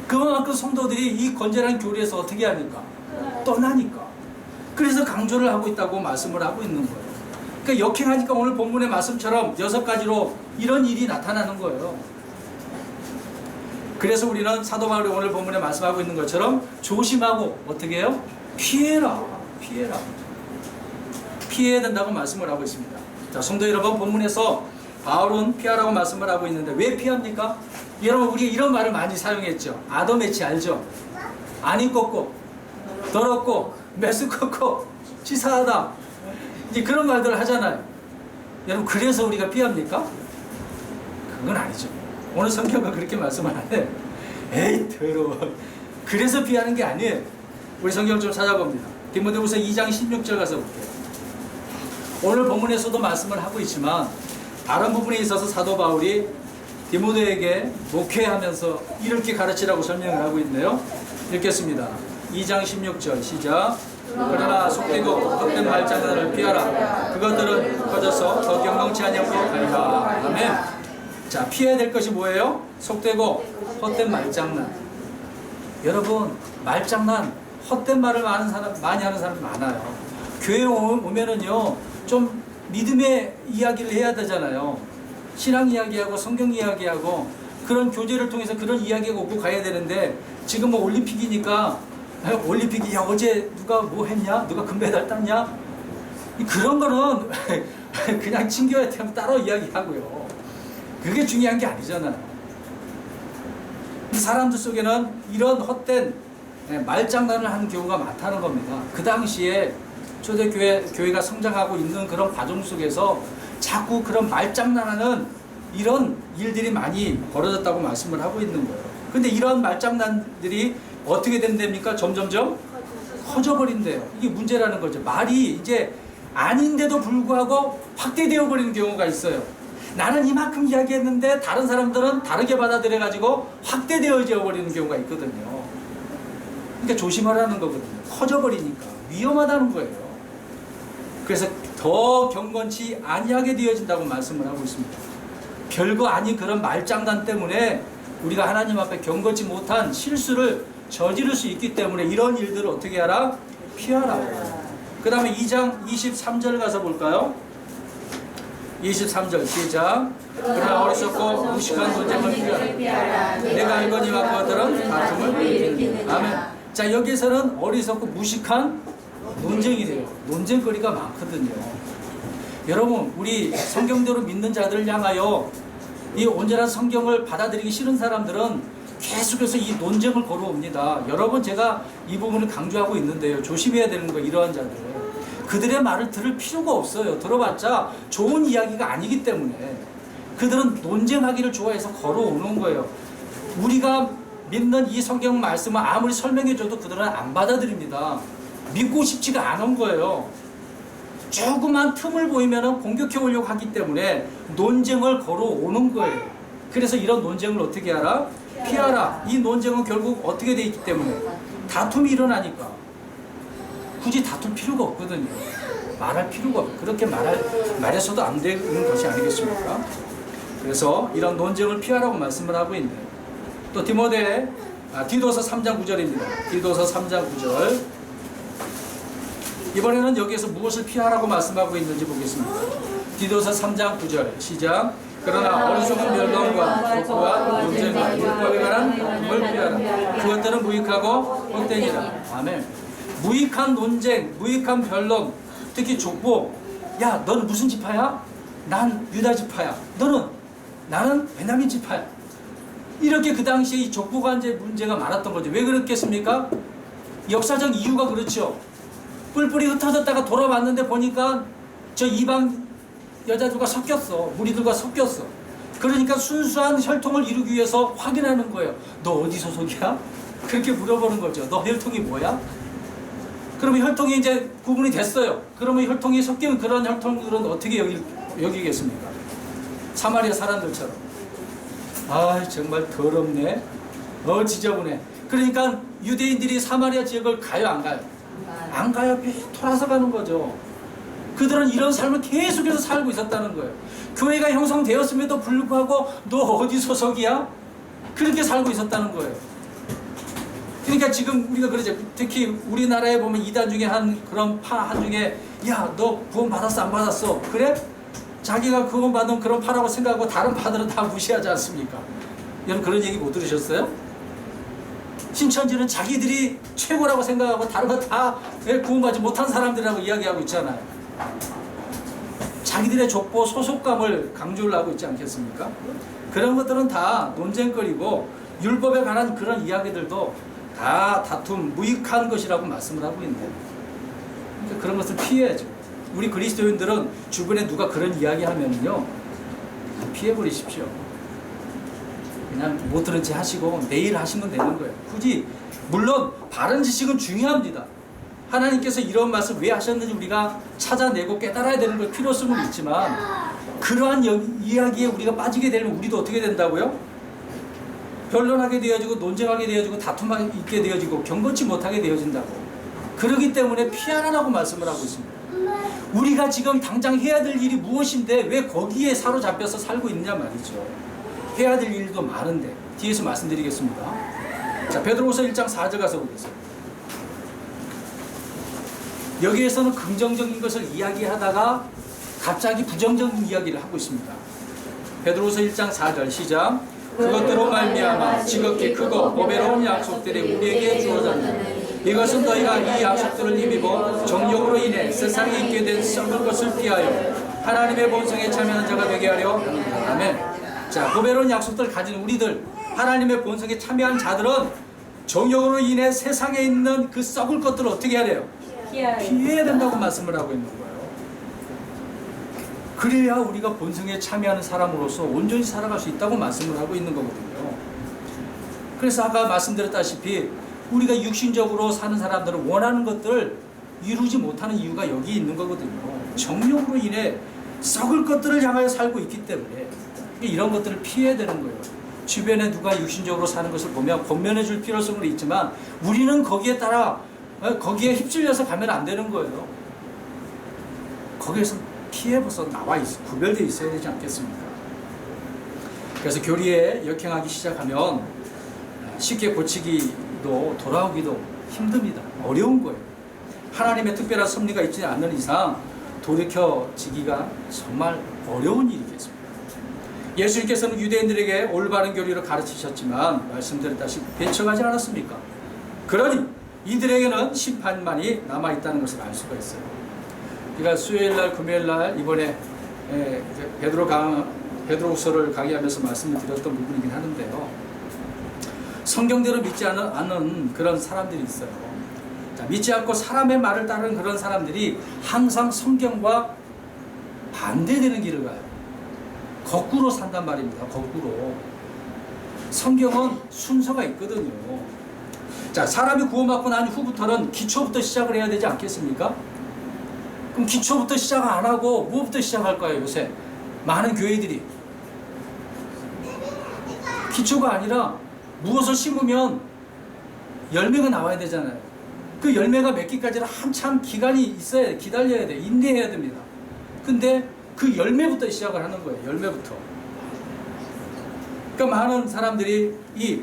그만큼 성도들이 이 건전한 교리에서 어떻게 하니까? 떠나니까. 그래서 강조를 하고 있다고 말씀을 하고 있는 거예요. 그러니까 역행하니까 오늘 본문의 말씀처럼 6가지로 이런 일이 나타나는 거예요. 그래서 우리는 사도 바울이 오늘 본문에 말씀하고 있는 것처럼 조심하고 어떻게 해요? 피해라. 피해야 된다고 말씀을 하고 있습니다. 자, 성도 여러분, 본문에서 바울은 피하라고 말씀을 하고 있는데 왜 피합니까? 여러분, 우리가 이런 말을 많이 사용했죠. 아더매치 알죠? 안 입고 더럽고 메스껍고 치사하다, 이제 그런 말들을 하잖아요. 여러분, 그래서 우리가 피합니까? 그건 아니죠. 오늘 성경은 그렇게 말씀을 안 해요. 에이 더러워. 그래서 피하는 게 아니에요. 우리 성경을 좀 찾아봅니다. 디모데후서 2장 16절 가서 볼게요. 오늘 본문에서도 말씀을 하고 있지만 다른 부분에 있어서 사도 바울이 디모데에게 목회하면서 이렇게 가르치라고 설명을 하고 있네요. 읽겠습니다. 2장 16절 시작. 그러나 속되고 헛된 말장난을 피하라. 그것들은 커져서 더 경건치 아니하고 하리라. 아멘. 자, 피해야 될 것이 뭐예요? 속되고 헛된 말장난. 여러분, 말장난, 헛된 말을 많이 하는 사람이 많아요. 교회에 오면은요, 좀 믿음의 이야기를 해야 되잖아요. 신앙 이야기하고 성경 이야기하고 그런 교제를 통해서 그런 이야기가 오고 가야 되는데, 지금 뭐 올림픽이니까 올림픽이 야 어제 누가 뭐 했냐? 누가 금메달 땄냐? 그런 거는 그냥 친교회 때문에 따로 이야기하고요. 그게 중요한 게 아니잖아요. 사람들 속에는 이런 헛된 말장난을 하는 경우가 많다는 겁니다. 그 당시에 초대교회가 성장하고 있는 그런 과정 속에서 자꾸 그런 말장난하는 이런 일들이 많이 벌어졌다고 말씀을 하고 있는 거예요. 근데 이런 말장난들이 어떻게 된답니까? 점점점 커져버린대요. 이게 문제라는 거죠. 말이 이제 아닌데도 불구하고 확대되어 버리는 경우가 있어요. 나는 이만큼 이야기했는데 다른 사람들은 다르게 받아들여가지고 확대되어져 버리는 경우가 있거든요. 그러니까 조심하라는 거거든요. 커져버리니까 위험하다는 거예요. 그래서 더 경건치 아니하게 되어진다고 말씀을 하고 있습니다. 별거 아닌 그런 말장난 때문에 우리가 하나님 앞에 경건치 못한 실수를 저지를 수 있기 때문에 이런 일들을 어떻게 하라? 피하라. 그 다음에 2장 23절 가서 볼까요? 23절 시작. 그러나 어리석고 무식한 논쟁을 피하라. 내가 알거니와 그들은 다툼을 일으키느니라. 아멘. 자, 여기서는 어리석고 무식한 논쟁이래요. 논쟁거리가 많거든요. 여러분, 우리 성경대로 믿는 자들을 향하여 이 온전한 성경을 받아들이기 싫은 사람들은 계속해서 이 논쟁을 걸어옵니다. 여러 번 제가 이 부분을 강조하고 있는데요. 조심해야 되는 거 이러한 자들. 그들의 말을 들을 필요가 없어요. 들어봤자 좋은 이야기가 아니기 때문에. 그들은 논쟁하기를 좋아해서 걸어오는 거예요. 우리가 믿는 이 성경 말씀을 아무리 설명해줘도 그들은 안 받아들입니다. 믿고 싶지가 않은 거예요. 조그만 틈을 보이면 공격해 오려고 하기 때문에 논쟁을 걸어오는 거예요. 그래서 이런 논쟁을 어떻게 하라? 피하라. 이 논쟁은 결국 어떻게 돼 있기 때문에 다툼이 일어나니까 굳이 다툴 필요가 없거든요. 말할 필요가 없어요. 그렇게 말해서도 안 되는 것이 아니겠습니까? 그래서 이런 논쟁을 피하라고 말씀을 하고 있네요. 또 디도서 3장 9절입니다. 디도서 3장 9절. 이번에는 여기에서 무엇을 피하라고 말씀하고 있는지 보겠습니다. 디도서 3장 9절 시작. 그러나 어리석은 변론과 족보와 논쟁과 율법에 관한 걸 피하라. 그것들은 무익하고 헛되니라. 아멘. 무익한 논쟁, 무익한 변론, 특히 족보. 야, 너는 무슨 지파야? 난 유다 지파야. 나는 베냐민 지파야. 이렇게 그 당시에 이 족보 관계 문제가 많았던 거죠. 왜 그렇겠습니까? 역사적 이유가 그렇죠. 뿔뿔이 흩어졌다가 돌아왔는데 보니까 저 이방 여자들과 섞였어. 무리들과 섞였어. 그러니까 순수한 혈통을 이루기 위해서 확인하는 거예요. 너 어디 소속이야? 그렇게 물어보는 거죠. 너 혈통이 뭐야? 그러면 혈통이 이제 구분이 됐어요. 그러면 혈통이 섞이면 그런 혈통들은 어떻게 여기겠습니까? 사마리아 사람들처럼. 아, 정말 더럽네. 지저분해. 그러니까 유대인들이 사마리아 지역을 가요, 안 가요? 안 가요. 돌아서 가는 거죠. 그들은 이런 삶을 계속해서 살고 있었다는 거예요. 교회가 형성되었음에도 불구하고 너 어디 소속이야? 그렇게 살고 있었다는 거예요. 그러니까 지금 우리가 그러죠. 특히 우리나라에 보면 이단 중에 그런 파 중에 야, 너 구원 받았어 안 받았어? 그래? 자기가 구원 받은 그런 파라고 생각하고 다른 파들은 다 무시하지 않습니까? 여러분 그런 얘기 못 들으셨어요? 신천지는 자기들이 최고라고 생각하고 다른 거 다 구원받지 못한 사람들이라고 이야기하고 있잖아요. 자기들의 족보 소속감을 강조를 하고 있지 않겠습니까? 그런 것들은 다 논쟁거리고 율법에 관한 그런 이야기들도 다 다툼, 무익한 것이라고 말씀을 하고 있네요. 그러니까 그런 것을 피해야죠. 우리 그리스도인들은 주변에 누가 그런 이야기 하면요 피해버리십시오. 그냥 못 들은 채 하시고 내일 하시면 되는 거예요. 굳이 물론 바른 지식은 중요합니다. 하나님께서 이런 말씀 왜 하셨는지 우리가 찾아내고 깨달아야 되는 걸 필요성은 있지만 그러한 이야기에 우리가 빠지게 되면 우리도 어떻게 된다고요? 변론하게 되어지고 논쟁하게 되어지고 다툼하게 있게 되어지고 경건치 못하게 되어진다고. 그러기 때문에 피하라고 말씀을 하고 있습니다. 우리가 지금 당장 해야 될 일이 무엇인데 왜 거기에 사로잡혀서 살고 있느냐 말이죠. 해야 될 일도 많은데 뒤에서 말씀드리겠습니다. 자, 베드로후서 1장 4절 가서 보겠습니다. 여기에서는 긍정적인 것을 이야기하다가 갑자기 부정적인 이야기를 하고 있습니다. 베드로후서 1장 4절 시작. 그것들로 말미암아 지극히 크고 보배로운 약속들이 우리에게 주어졌느니 이것은 너희가 이 약속들을 힘입어 정욕으로 인해 세상에 있게 된 썩을 것을 피하여 하나님의 본성에 참여하는 자가 되게 하려 합니다. 아멘. 자, 보배로운 약속들을 가진 우리들, 하나님의 본성에 참여한 자들은 정욕으로 인해 세상에 있는 그 썩을 것들을 어떻게 해야 돼요? 피해야 된다고 말씀을 하고 있는 거예요. 그래야 우리가 본성에 참여하는 사람으로서 온전히 살아갈 수 있다고 말씀을 하고 있는 거거든요. 그래서 아까 말씀드렸다시피 우리가 육신적으로 사는 사람들은 원하는 것들을 이루지 못하는 이유가 여기 있는 거거든요. 정욕으로 인해 썩을 것들을 향하여 살고 있기 때문에 이런 것들을 피해야 되는 거예요. 주변에 누가 육신적으로 사는 것을 보면 권면해 줄 필요성은 있지만 우리는 거기에 따라 거기에 휩쓸려서 가면 안 되는 거예요. 거기에서 피해 벗어 나와 구별되어 있어야 되지 않겠습니까? 그래서 교리에 역행하기 시작하면 쉽게 고치기도 돌아오기도 힘듭니다. 어려운 거예요. 하나님의 특별한 섭리가 있지 않는 이상 돌이켜지기가 정말 어려운 일이겠습니다. 예수님께서는 유대인들에게 올바른 교리를 가르치셨지만 말씀드렸다시피 배척하지 않았습니까? 그러니 이들에게는 심판만이 남아있다는 것을 알 수가 있어요. 그러니까 수요일날 금요일날 이번에 베드로후서를 강의하면서 말씀을 드렸던 부분이긴 하는데요. 성경대로 믿지 않은 그런 사람들이 있어요. 자, 믿지 않고 사람의 말을 따르는 그런 사람들이 항상 성경과 반대되는 길을 가요. 거꾸로 산단 말입니다. 거꾸로. 성경은 순서가 있거든요. 자, 사람이 구원받고 난 후부터는 기초부터 시작을 해야 되지 않겠습니까? 그럼 기초부터 시작 안 하고 뭐부터 시작할까요? 요새 많은 교회들이 기초가 아니라 무엇을 심으면 열매가 나와야 되잖아요. 그 열매가 맺기까지는 한참 기간이 있어야 돼. 기다려야 돼. 인내해야 됩니다. 근데 그 열매부터 시작을 하는 거예요. 열매부터. 그러니까 많은 사람들이 이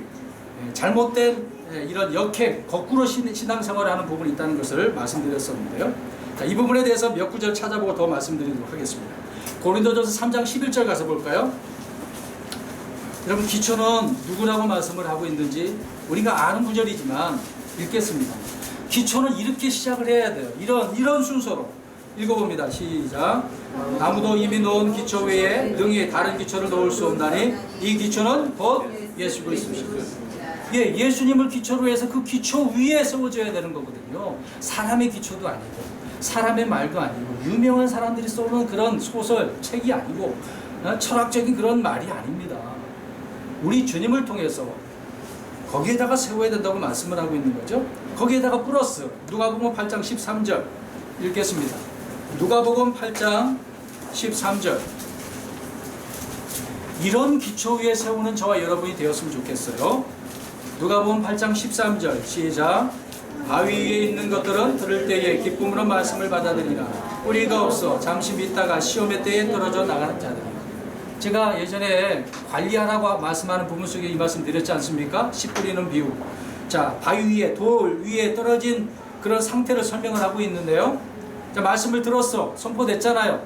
잘못된 이런 역행, 거꾸로 신앙생활을 하는 부분이 있다는 것을 말씀드렸었는데요. 자, 이 부분에 대해서 몇 구절 찾아보고 더 말씀드리도록 하겠습니다. 고린도전서 3장 11절 가서 볼까요? 여러분, 기초는 누구라고 말씀을 하고 있는지 우리가 아는 구절이지만 읽겠습니다. 기초는 이렇게 시작을 해야 돼요. 이런 순서로 읽어봅니다. 시작. 아무도 이미 놓은 기초 외에 능히 다른 기초를 놓을 수 없나니 이 기초는 곧 예수 그리스도시다. 예, 예수님을 기초로 해서 그 기초 위에 세워져야 되는 거거든요. 사람의 기초도 아니고 사람의 말도 아니고 유명한 사람들이 써놓은 그런 소설, 책이 아니고 철학적인 그런 말이 아닙니다. 우리 주님을 통해서 거기에다가 세워야 된다고 말씀을 하고 있는 거죠. 거기에다가 플러스 누가복음 8장 13절 읽겠습니다. 누가복음 8장 13절. 이런 기초 위에 세우는 저와 여러분이 되었으면 좋겠어요. 누가복음 8장 13절 시작. 바위 위에 있는 것들은 들을 때에 기쁨으로 말씀을 받아들이라. 뿌리가 없어 잠시 믿다가 시험의 때에 떨어져 나가는 자들이라. 제가 예전에 관리하라고 말씀하는 부분 속에 이 말씀 드렸지 않습니까? 씨 뿌리는 비유. 자, 바위 위에, 돌 위에 떨어진 그런 상태를 설명을 하고 있는데요. 자, 말씀을 들었어. 선포됐잖아요.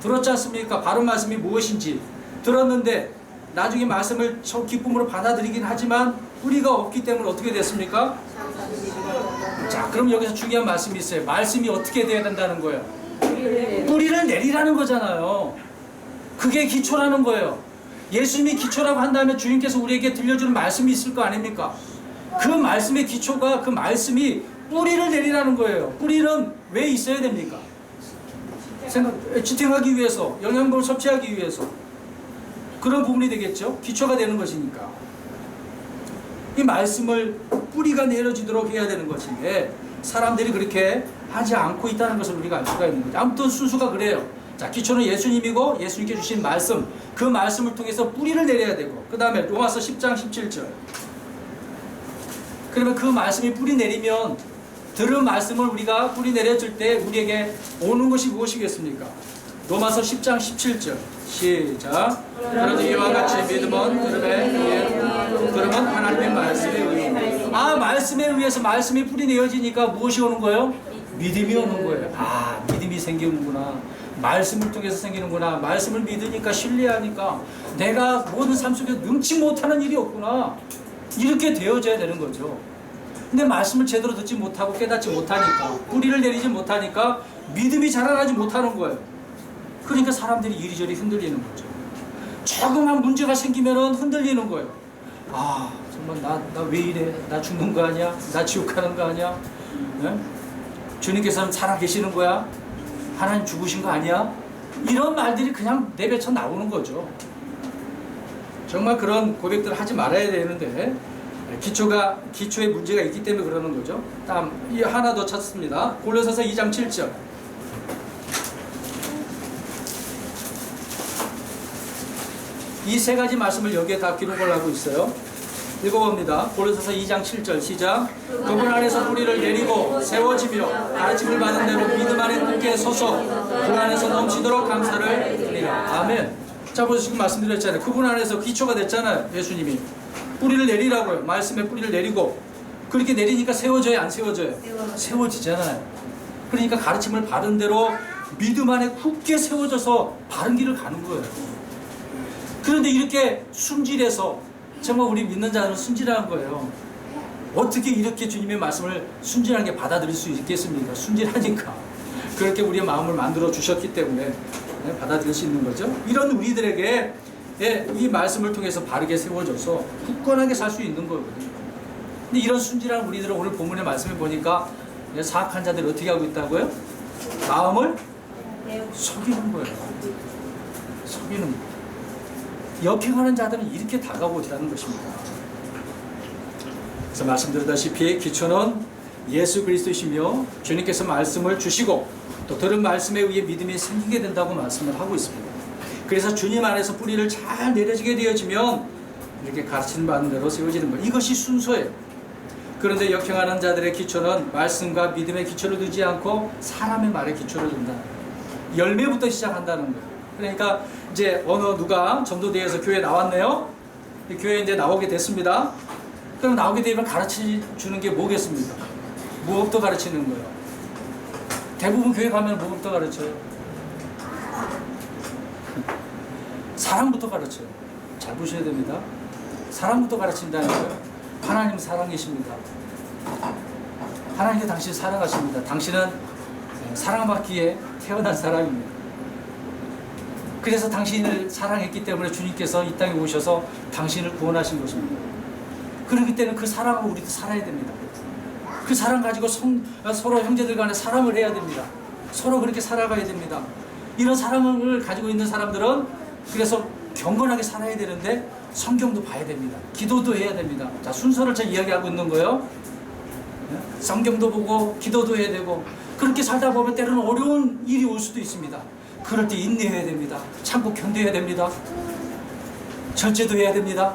들었지 않습니까? 바른 말씀이 무엇인지 들었는데 나중에 말씀을 기쁨으로 받아들이긴 하지만 뿌리가 없기 때문에 어떻게 됐습니까? 자, 그럼 여기서 중요한 말씀이 있어요. 말씀이 어떻게 돼야 된다는 거예요? 뿌리를 내리라는 거잖아요. 그게 기초라는 거예요. 예수님이 기초라고 한다면 주님께서 우리에게 들려주는 말씀이 있을 거 아닙니까? 그 말씀의 기초가 그 말씀이 뿌리를 내리라는 거예요. 뿌리는 왜 있어야 됩니까? 지탱하기 위해서, 영양분을 섭취하기 위해서. 그런 부분이 되겠죠. 기초가 되는 것이니까. 이 말씀을 뿌리가 내려지도록 해야 되는 것인데 사람들이 그렇게 하지 않고 있다는 것을 우리가 알 수가 있는 거죠. 아무튼 순수가 그래요. 자, 기초는 예수님이고 예수님께 주신 말씀, 그 말씀을 통해서 뿌리를 내려야 되고 그 다음에 로마서 10장 17절. 그러면 그 말씀이 뿌리 내리면 들은 말씀을 우리가 뿌리 내려줄 때 우리에게 오는 것이 무엇이겠습니까? 로마서 10장 17절 시작. 그러니 이와 같이 믿음은 들음은 하나님의 말씀에 의해. 아, 말씀에 의해서 말씀이 뿌리 내어지니까 무엇이 오는 거예요? 믿음이 오는 거예요. 아, 믿음이 생기는구나. 말씀을 통해서 생기는구나. 말씀을 믿으니까 신뢰하니까 내가 모든 삶 속에 능치 못하는 일이 없구나. 이렇게 되어져야 되는 거죠. 근데 말씀을 제대로 듣지 못하고 깨닫지 못하니까 뿌리를 내리지 못하니까 믿음이 자라나지 못하는 거예요. 그러니까 사람들이 이리저리 흔들리는 거죠. 조그만 문제가 생기면 흔들리는 거예요. 아, 정말 나 왜 이래? 나 죽는 거 아니야? 나 지옥 가는 거 아니야? 네? 주님께서는 살아계시는 거야? 하나님 죽으신 거 아니야? 이런 말들이 그냥 내뱉어 나오는 거죠. 정말 그런 고백들을 하지 말아야 되는데 기초에 문제가 있기 때문에 그러는 거죠. 다음 이 하나 더 찾습니다. 골로새서 2장 7절. 이 세 가지 말씀을 여기에 다 기록을 하고 있어요. 읽어봅니다. 골로새서 2장 7절 시작. 그분 안에서 뿌리를 내리고 세워지며 가르침을 받은 대로 믿음 안에 굳게 서서 그 안에서 넘치도록 감사를 드리라. 아멘. 자, 보세요. 지금 말씀드렸잖아요. 그분 안에서 기초가 됐잖아요. 예수님이 뿌리를 내리라고요. 말씀에 뿌리를 내리고 그렇게 내리니까 세워져요, 안 세워져요? 세워지잖아요. 그러니까 가르침을 받은 대로 믿음 안에 굳게 세워져서 바른 길을 가는 거예요. 그런데 이렇게 순질해서 정말 우리 믿는 자들은 순질한 거예요. 어떻게 이렇게 주님의 말씀을 순진하게 받아들일 수 있겠습니까? 순진하니까. 그렇게 우리의 마음을 만들어 주셨기 때문에 받아들일 수 있는 거죠. 이런 우리들에게 이 말씀을 통해서 바르게 세워져서 굳건하게 살 수 있는 거거든요. 근데 이런 순진한 우리들은 오늘 본문의 말씀을 보니까 사악한 자들이 어떻게 하고 있다고요? 마음을 속이는 거예요. 속이는 거예요. 역행하는 자들은 이렇게 다가오지라는 것입니다. 그래서 말씀드렸다시피 기초는 예수 그리스도이시며 주님께서 말씀을 주시고 또 들은 말씀에 의해 믿음이 생기게 된다고 말씀을 하고 있습니다. 그래서 주님 안에서 뿌리를 잘 내려지게 되어지면 이렇게 가르침 받는 대로 세워지는 것. 이것이 순서예요. 그런데 역행하는 자들의 기초는 말씀과 믿음의 기초를 두지 않고 사람의 말에 기초를 둔다. 열매부터 시작한다는 거예요. 그러니까 이제 어느 누가 전도대회에서 교회에 나왔네요. 교회에 이제 나오게 됐습니다. 그럼 나오게 되면 가르쳐주는 게 뭐겠습니까? 무엇부터 가르치는 거예요? 대부분 교회 가면 무엇부터 가르쳐요? 사랑부터 가르쳐요. 잘 보셔야 됩니다. 사랑부터 가르친다는 거예요. 하나님 사랑이십니다. 하나님께 당신 사랑하십니다. 당신은 사랑받기에 태어난 사람입니다. 그래서 당신을 사랑했기 때문에 주님께서 이 땅에 오셔서 당신을 구원하신 것입니다. 그렇기 때문에 그 사랑을 우리도 살아야 됩니다. 그 사랑 가지고 서로 형제들 간에 사랑을 해야 됩니다. 서로 그렇게 살아가야 됩니다. 이런 사랑을 가지고 있는 사람들은 그래서 경건하게 살아야 되는데 성경도 봐야 됩니다. 기도도 해야 됩니다. 자, 순서를 제가 이야기하고 있는 거예요. 성경도 보고 기도도 해야 되고 그렇게 살다 보면 때로는 어려운 일이 올 수도 있습니다. 그럴 때 인내해야 됩니다. 참고 견뎌야 됩니다. 절제도 해야 됩니다.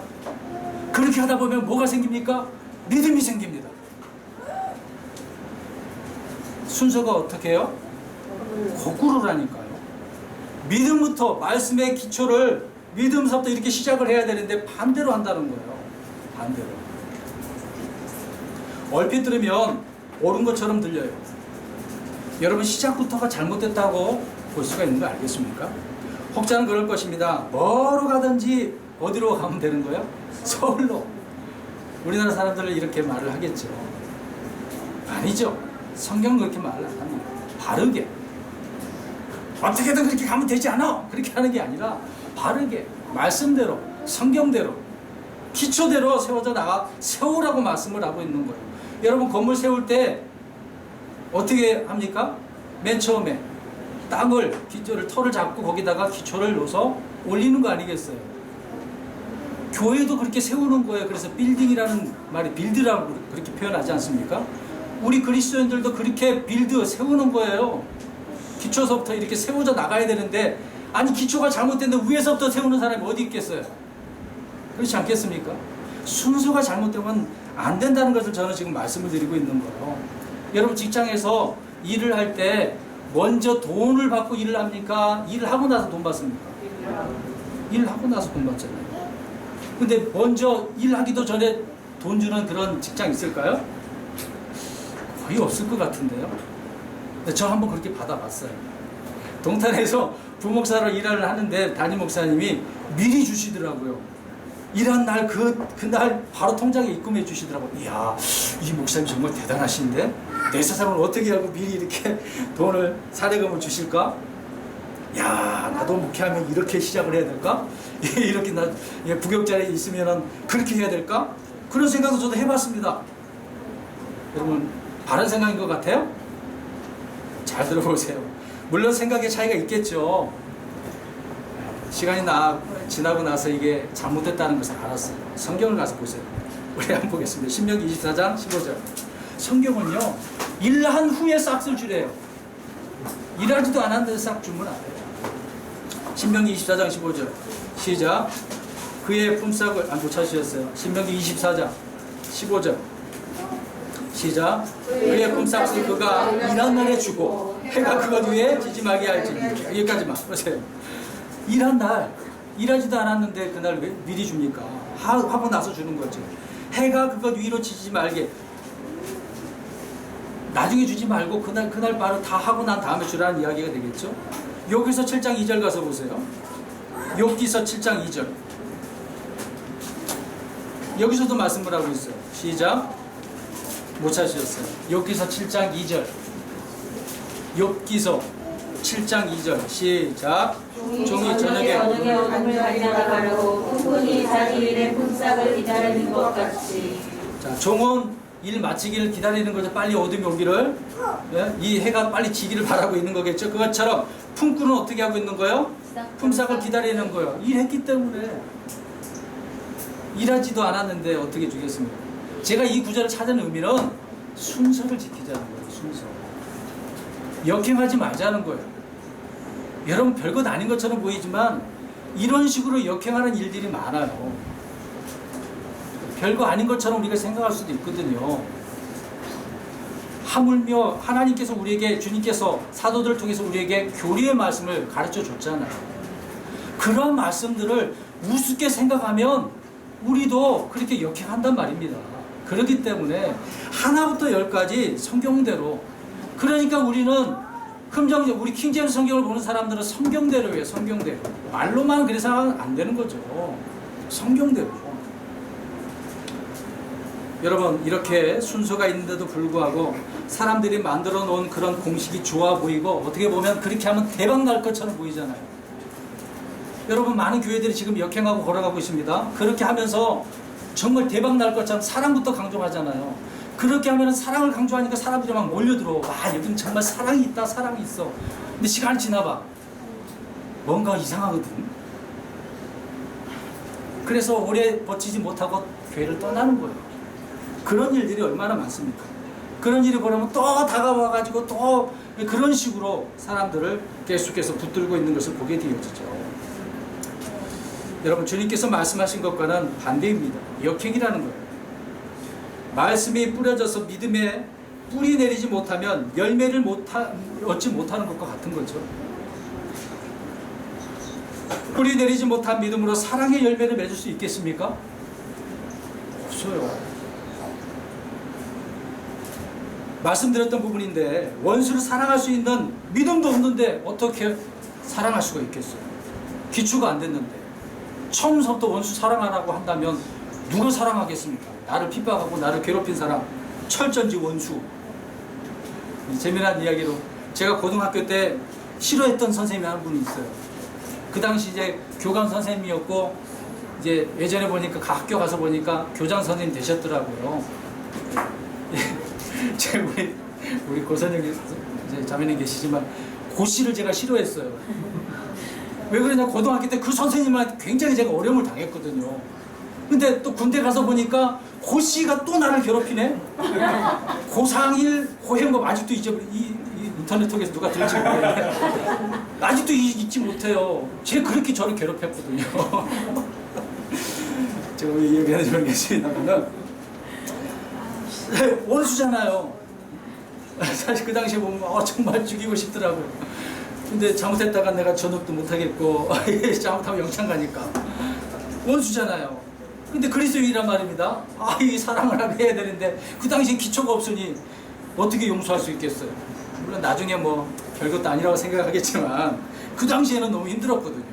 그렇게 하다 보면 뭐가 생깁니까? 믿음이 생깁니다. 순서가 어떻게 해요? 거꾸로라니까요. 믿음부터 말씀의 기초를 믿음서부터 이렇게 시작을 해야 되는데 반대로 한다는 거예요. 반대로. 얼핏 들으면 옳은 것처럼 들려요. 여러분 시작부터가 잘못됐다고 볼 수가 있는 거 알겠습니까? 혹자는 그럴 것입니다. 뭐로 가든지 어디로 가면 되는 거예요? 서울로. 우리나라 사람들은 이렇게 말을 하겠죠. 아니죠. 성경은 그렇게 말을 안 합니다. 바르게. 어떻게든 그렇게 가면 되지 않아. 그렇게 하는 게 아니라 바르게 말씀대로 성경대로 기초대로 세우라고 말씀을 하고 있는 거예요. 여러분 건물 세울 때 어떻게 합니까? 맨 처음에 기초를 털을 잡고 거기다가 기초를 넣어서 올리는 거 아니겠어요? 교회도 그렇게 세우는 거예요. 그래서 빌딩이라는 말이 빌드라고 그렇게 표현하지 않습니까? 우리 그리스도인들도 그렇게 세우는 거예요. 기초서부터 이렇게 세워져 나가야 되는데 아니 기초가 잘못됐는데 위에서부터 세우는 사람이 어디 있겠어요? 그렇지 않겠습니까? 순서가 잘못되면 안 된다는 것을 저는 지금 말씀을 드리고 있는 거예요. 여러분 직장에서 일을 할 때 먼저 돈을 받고 일을 합니까? 일을 하고 나서 돈 받습니까? 일을 하고 나서 돈 받잖아요. 근데 먼저 일하기도 전에 돈 주는 그런 직장 있을까요? 거의 없을 것 같은데요. 근데 저 한번 그렇게 받아봤어요. 동탄에서 부목사로 일을 하는데 담임 목사님이 미리 주시더라고요. 일한 날 그날 바로 통장에 입금해 주시더라고요. 이야, 이 목사님 정말 대단하신데 내 세상을 어떻게 하고 미리 이렇게 돈을 사례금을 주실까? 야, 나도 목회하면 이렇게 시작을 해야 될까? 이렇게 나 부격자리에 있으면 그렇게 해야 될까? 그런 생각도 저도 해봤습니다. 여러분 바른 생각인 것 같아요? 잘 들어보세요. 물론 생각의 차이가 있겠죠. 시간이 지나고 나서 이게 잘못됐다는 것을 알았어요. 성경을 가서 보세요. 우리 한번 보겠습니다. 신명기 24장 15절. 성경은요, 일한 후에 싹쓸 주래요. 일하지도 않았는데 싹 주면 안 돼요. 신명기 24장 15절. 시작. 그의 품삯을, 못 찾으셨어요. 신명기 24장 15절. 시작. 그의 품삯을 그가 일한 날에 주고 해가 그것 위에 지지 말게 할지. 여기까지만 보세요. 일한 날, 일하지도 않았는데 그날 왜 미리 줍니까? 하고 나서 주는 거죠. 해가 그것 위로 지지 말게. 나중에 주지 말고 그날 바로 다 하고 난 다음에 주라는 이야기가 되겠죠. 여기서 7장 2절 가서 보세요. 욥기서 7장 2절. 여기서도 말씀을 하고 있어요. 시작. 못 찾으셨어요. 욥기서 7장 2절. 욥기서 7장 2절 시작. 종이 저녁에 어둠을 가져나가려고 꾼꾼이 자기 일의 품삯을 기다리는 것 같이. 자, 종은 일 마치기를 기다리는 거죠. 빨리 어둠이 오기를. 예? 이 해가 빨리 지기를 바라고 있는 거겠죠. 그것처럼 품꾼은 어떻게 하고 있는 거예요? 품삯을 기다리는 거예요. 일했기 때문에. 일하지도 않았는데 어떻게 주겠습니까? 제가 이 구절을 찾은 의미는 순서를 지키자는 거예요. 순서. 역행하지 말자는 거예요. 여러분 별것 아닌 것처럼 보이지만 이런 식으로 역행하는 일들이 많아요. 별거 아닌 것처럼 우리가 생각할 수도 있거든요. 하물며 하나님께서 우리에게, 주님께서 사도들을 통해서 우리에게 교리의 말씀을 가르쳐 줬잖아요. 그런 말씀들을 우습게 생각하면 우리도 그렇게 역행한단 말입니다. 그렇기 때문에 하나부터 열까지 성경대로, 그러니까 우리는 우리 킹제임스 성경을 보는 사람들은 성경대로 해요. 성경대로. 말로만 그래서 안 되는 거죠. 성경대로. 여러분, 이렇게 순서가 있는데도 불구하고 사람들이 만들어 놓은 그런 공식이 좋아 보이고 어떻게 보면 그렇게 하면 대박 날 것처럼 보이잖아요. 여러분, 많은 교회들이 지금 역행하고 걸어가고 있습니다. 그렇게 하면서 정말 대박 날 것처럼 사랑부터 강조하잖아요. 그렇게 하면 사랑을 강조하니까 사람들이 막 몰려들어. 와, 여기는 정말 사랑이 있다, 사랑이 있어. 근데 시간이 지나봐. 뭔가 이상하거든. 그래서 오래 버티지 못하고 교회를 떠나는 거예요. 그런 일들이 얼마나 많습니까? 그런 일이 벌어면 또 다가와가지고 또 그런 식으로 사람들을 계속해서 붙들고 있는 것을 보게 되어지죠. 여러분, 주님께서 말씀하신 것과는 반대입니다. 역행이라는 거예요. 말씀이 뿌려져서 믿음에 뿌리 내리지 못하면 열매를 얻지 못하는 것과 같은 거죠. 뿌리 내리지 못한 믿음으로 사랑의 열매를 맺을 수 있겠습니까? 없어요. 말씀드렸던 부분인데 원수를 사랑할 수 있는 믿음도 없는데 어떻게 사랑할 수가 있겠어요? 기초가 안 됐는데. 처음부터 원수 사랑 안 하고 한다면 누가 사랑하겠습니까? 나를 핍박하고 나를 괴롭힌 사람, 철전지 원수. 재미난 이야기로 제가 고등학교 때 싫어했던 선생님이 한 분이 있어요. 그 당시 이제 교감 선생님이었고 이제 예전에 보니까 학교 가서 보니까 교장 선생님 되셨더라고요. 제가 우리 고선영 자매님 계시지만 고씨를 제가 싫어했어요. 왜 그러냐, 고등학교 때 그 선생님한테 굉장히 제가 어려움을 당했거든요. 근데 또 군대 가서 보니까 고씨가 또 나를 괴롭히네. 고상일, 고행법 아직도 잊어버려. 이 인터넷 통해서 누가 들을지 모르겠는데 아직도 잊지 못해요. 제가 그렇게 저를 괴롭혔거든요. 제가 왜 얘기하는 줄 알겠습니다만은 원수잖아요. 사실 그 당시에 보면 정말 죽이고 싶더라고요. 근데 잘못했다가 내가 전업도 못하겠고 잘못하면 영창 가니까 원수잖아요. 근데 그리스도인이란 말입니다. 이 사랑을 해야 되는데 그 당시엔 기초가 없으니 어떻게 용서할 수 있겠어요. 물론 나중에 뭐 별것도 아니라고 생각하겠지만 그 당시에는 너무 힘들었거든요.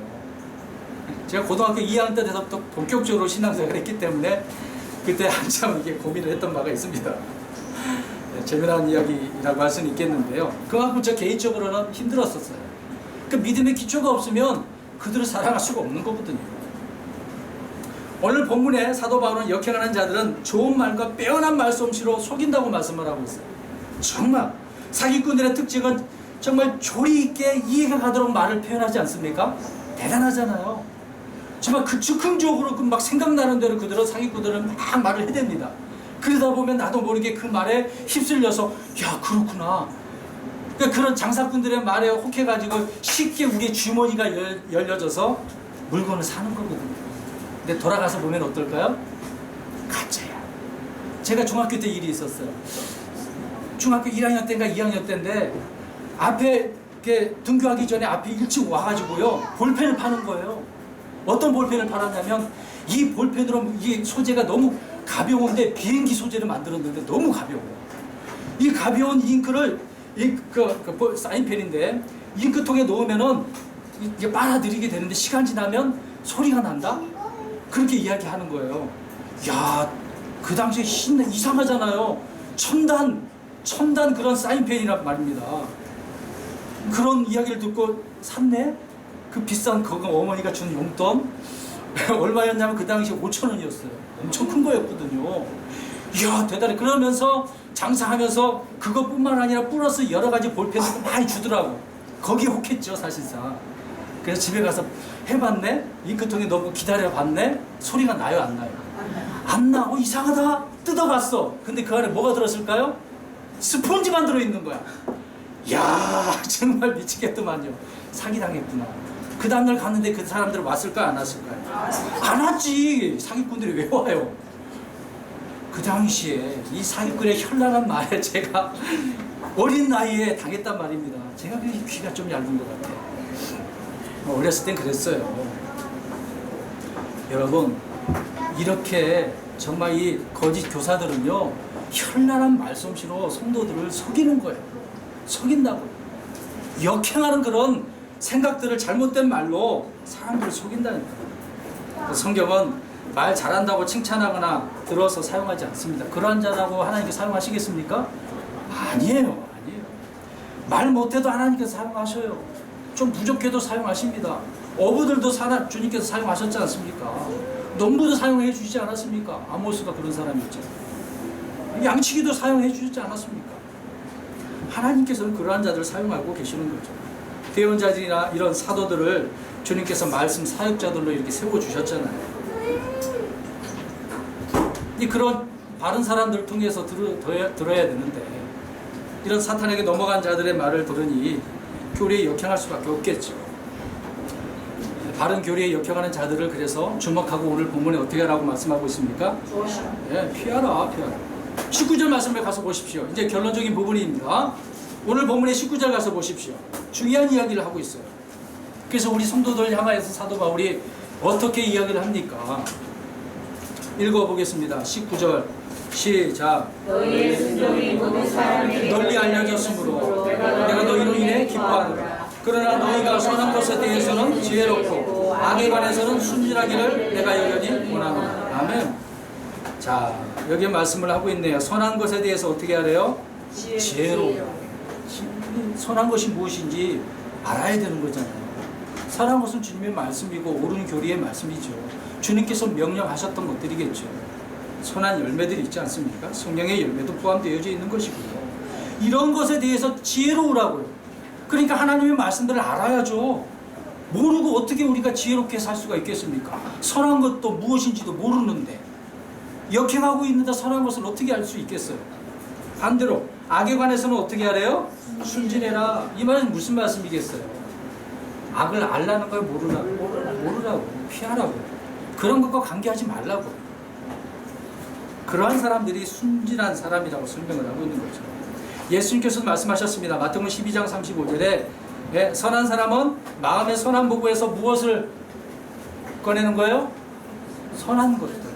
제가 고등학교 2학년 때부터 본격적으로 신앙생활을 했기 때문에 그때 한참 이게 고민을 했던 바가 있습니다. 재미난 이야기라고 할 수는 있겠는데요. 그만큼 저 개인적으로는 힘들었었어요. 그 믿음의 기초가 없으면 그들을 사랑할 수가 없는 거거든요. 오늘 본문에 사도 바울은 역행하는 자들은 좋은 말과 빼어난 말솜씨로 속인다고 말씀을 하고 있어요. 정말 사기꾼들의 특징은 정말 조리 있게 이해가 가도록 말을 표현하지 않습니까? 대단하잖아요. 정말 그 즉흥적으로 막 생각나는 대로 그들은 사기꾼들은 막 말을 해댑니다. 그러다 보면 나도 모르게 그 말에 휩쓸려서 야, 그렇구나. 그러니까 그런 장사꾼들의 말에 혹해가지고 쉽게 우리의 주머니가 열려져서 물건을 사는 거거든요. 근데 돌아가서 보면 어떨까요? 가짜야. 제가 중학교 때 일이 있었어요. 중학교 1학년 때인가 2학년 때인데 앞에 이렇게 등교하기 전에 앞에 일찍 와가지고요 볼펜을 파는 거예요. 어떤 볼펜을 팔았냐면 이 볼펜으로 이 소재가 너무 가벼운데 비행기 소재를 만들었는데 너무 가벼워요. 이 가벼운 잉크를 사인펜인데 잉크통에 넣으면은 이게 빨아들이게 되는데 시간 지나면 소리가 난다? 그렇게 이야기하는 거예요. 야, 그 당시에 이상하잖아요. 첨단 그런 사인펜이란 말입니다. 그런 이야기를 듣고 샀네? 그 비싼 그거 어머니가 준 용돈 얼마였냐면 그 당시 5,000원이었어요. 엄청 큰 거였거든요. 이야 대단해. 그러면서 장사하면서 그것뿐만 아니라 플러스 여러 가지 볼펜도 많이 주더라고. 거기에 혹했죠 사실상. 그래서 집에 가서 해봤네? 잉크통에 넣고 기다려봤네? 소리가 나요 안 나요? 안 나. 이상하다. 뜯어봤어. 근데 그 안에 뭐가 들었을까요? 스폰지만 들어있는 거야. 이야 정말 미치겠더만요. 사기당했구나. 그 다음날 갔는데 그 사람들 왔을까 안 왔을까요? 안 왔지. 사기꾼들이 왜 와요? 그 당시에 이 사기꾼의 현란한 말에 제가 어린 나이에 당했단 말입니다. 제가 귀가 좀 얇은 것 같아요. 어렸을 땐 그랬어요. 여러분 이렇게 정말 이 거짓 교사들은요 현란한 말솜씨로 성도들을 속이는 거예요. 속인다고요. 역행하는 그런 생각들을 잘못된 말로 사람들을 속인다는 거예요. 성경은 말 잘한다고 칭찬하거나 들어서 사용하지 않습니다. 그러한 자라고 하나님께 사용하시겠습니까? 아니에요. 말 못해도 하나님께서 사용하셔요. 좀 부족해도 사용하십니다. 어부들도 주님께서 사용하셨지 않습니까? 농부도 사용해 주시지 않았습니까? 아모스가 그런 사람이었죠. 양치기도 사용해 주시지 않았습니까? 하나님께서는 그러한 자들을 사용하고 계시는 거죠. 대언자들이나 이런 사도들을 주님께서 말씀 사역자들로 이렇게 세워주셨잖아요. 그런 바른 사람들을 통해서 들어야 되는데 이런 사탄에게 넘어간 자들의 말을 들으니 교리에 역행할 수밖에 없겠죠. 바른 교리에 역행하는 자들을 그래서 주목하고 오늘 본문에 어떻게 하라고 말씀하고 있습니까? 피하라. 19절 말씀에 가서 보십시오. 이제 결론적인 부분입니다. 오늘 본문의 19절 가서 보십시오. 중요한 이야기를 하고 있어요. 그래서 우리 성도들 향하여서 사도 바울이 어떻게 이야기를 합니까? 읽어보겠습니다. 19절 시작. 너희의 순종이 모든 사람에게 널리 알려졌으므로 내가 너희로 인해 기뻐하노라. 그러나 너희가 선한 것에 대해서는 지혜롭고 악에 관해서는 순진하기를 내가 여전히 원하노라. 아멘. 자, 여기 말씀을 하고 있네요. 선한 것에 대해서 어떻게 하래요? 지혜로워. 선한 것이 무엇인지 알아야 되는 거잖아요. 선한 것은 주님의 말씀이고 옳은 교리의 말씀이죠. 주님께서 명령하셨던 것들이겠죠. 선한 열매들이 있지 않습니까? 성령의 열매도 포함되어져 있는 것이고요. 이런 것에 대해서 지혜로우라고요. 그러니까 하나님의 말씀들을 알아야죠. 모르고 어떻게 우리가 지혜롭게 살 수가 있겠습니까? 선한 것도 무엇인지도 모르는데 역행하고 있는데 선한 것을 어떻게 알 수 있겠어요? 반대로 악에 관해서는 어떻게 하래요? 순진해라. 이 말은 무슨 말씀이겠어요? 악을 알라는 걸 모르라고 피하라고 그런 것과 관계하지 말라고. 그러한 사람들이 순진한 사람이라고 설명을 하고 있는 거죠. 예수님께서 말씀하셨습니다. 마태복음 12장 35절에 선한 사람은 마음의 선한 보고에서 무엇을 꺼내는 거예요? 선한 것들.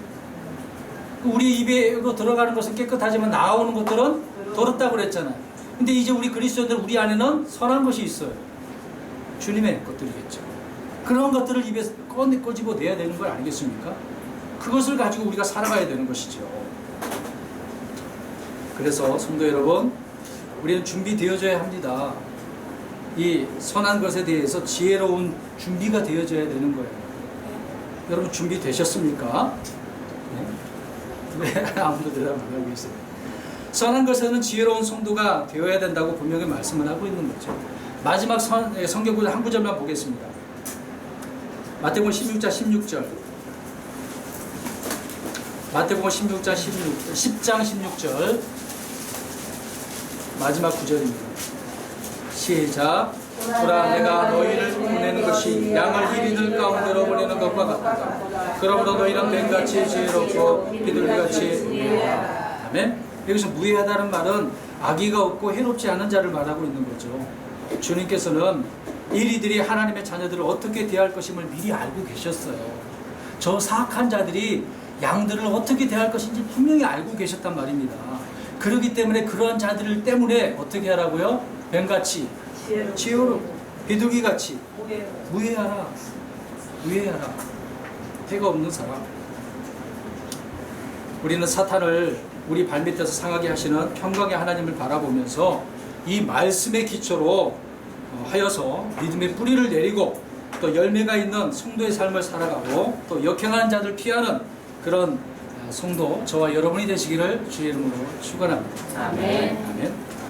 우리 입에로 들어가는 것은 깨끗하지만 나오는 것들은 더럽다고 그랬잖아요. 근데 이제 우리 그리스도인들 우리 안에는 선한 것이 있어요. 주님의 것들이겠죠. 그런 것들을 입에서 꺼집어내야 되는 거 아니겠습니까? 그것을 가지고 우리가 살아가야 되는 것이죠. 그래서 성도 여러분, 우리는 준비되어져야 합니다. 이 선한 것에 대해서 지혜로운 준비가 되어져야 되는 거예요. 여러분 준비되셨습니까? 네? 왜 아무도 대답 안 하고 계세요? 선한 것에는 지혜로운 성도가 되어야 된다고 분명히 말씀을 하고 있는 거죠. 마지막 성경구절 한 구절만 보겠습니다. 마태복음 16장 16절. 마태복음 16장 10장 16절 마지막 구절입니다. 시작. 보라 내가 너희를 보내는 것이 양을 이리들 가운데로 보내는 것과 같다. 그러므로 너희는 뱀같이 지혜롭고 비둘기같이 무해하라. 아멘. 여기서 무해하다는 말은 악의가 없고 해롭지 않은 자를 말하고 있는 거죠. 주님께서는 이리들이 하나님의 자녀들을 어떻게 대할 것임을 미리 알고 계셨어요. 저 사악한 자들이 양들을 어떻게 대할 것인지 분명히 알고 계셨단 말입니다. 그렇기 때문에 그러한 자들 때문에 어떻게 하라고요? 뱀같이 지혜롭고 비둘기같이 무해하라. 무해하라. 해가 없는 사람. 우리는 사탄을 우리 발밑에서 상하게 하시는 평강의 하나님을 바라보면서 이 말씀의 기초로 하여서 믿음의 뿌리를 내리고 또 열매가 있는 성도의 삶을 살아가고 또 역행하는 자들 피하는 그런 성도 저와 여러분이 되시기를 주의 이름으로 축원합니다. 아멘. 아멘.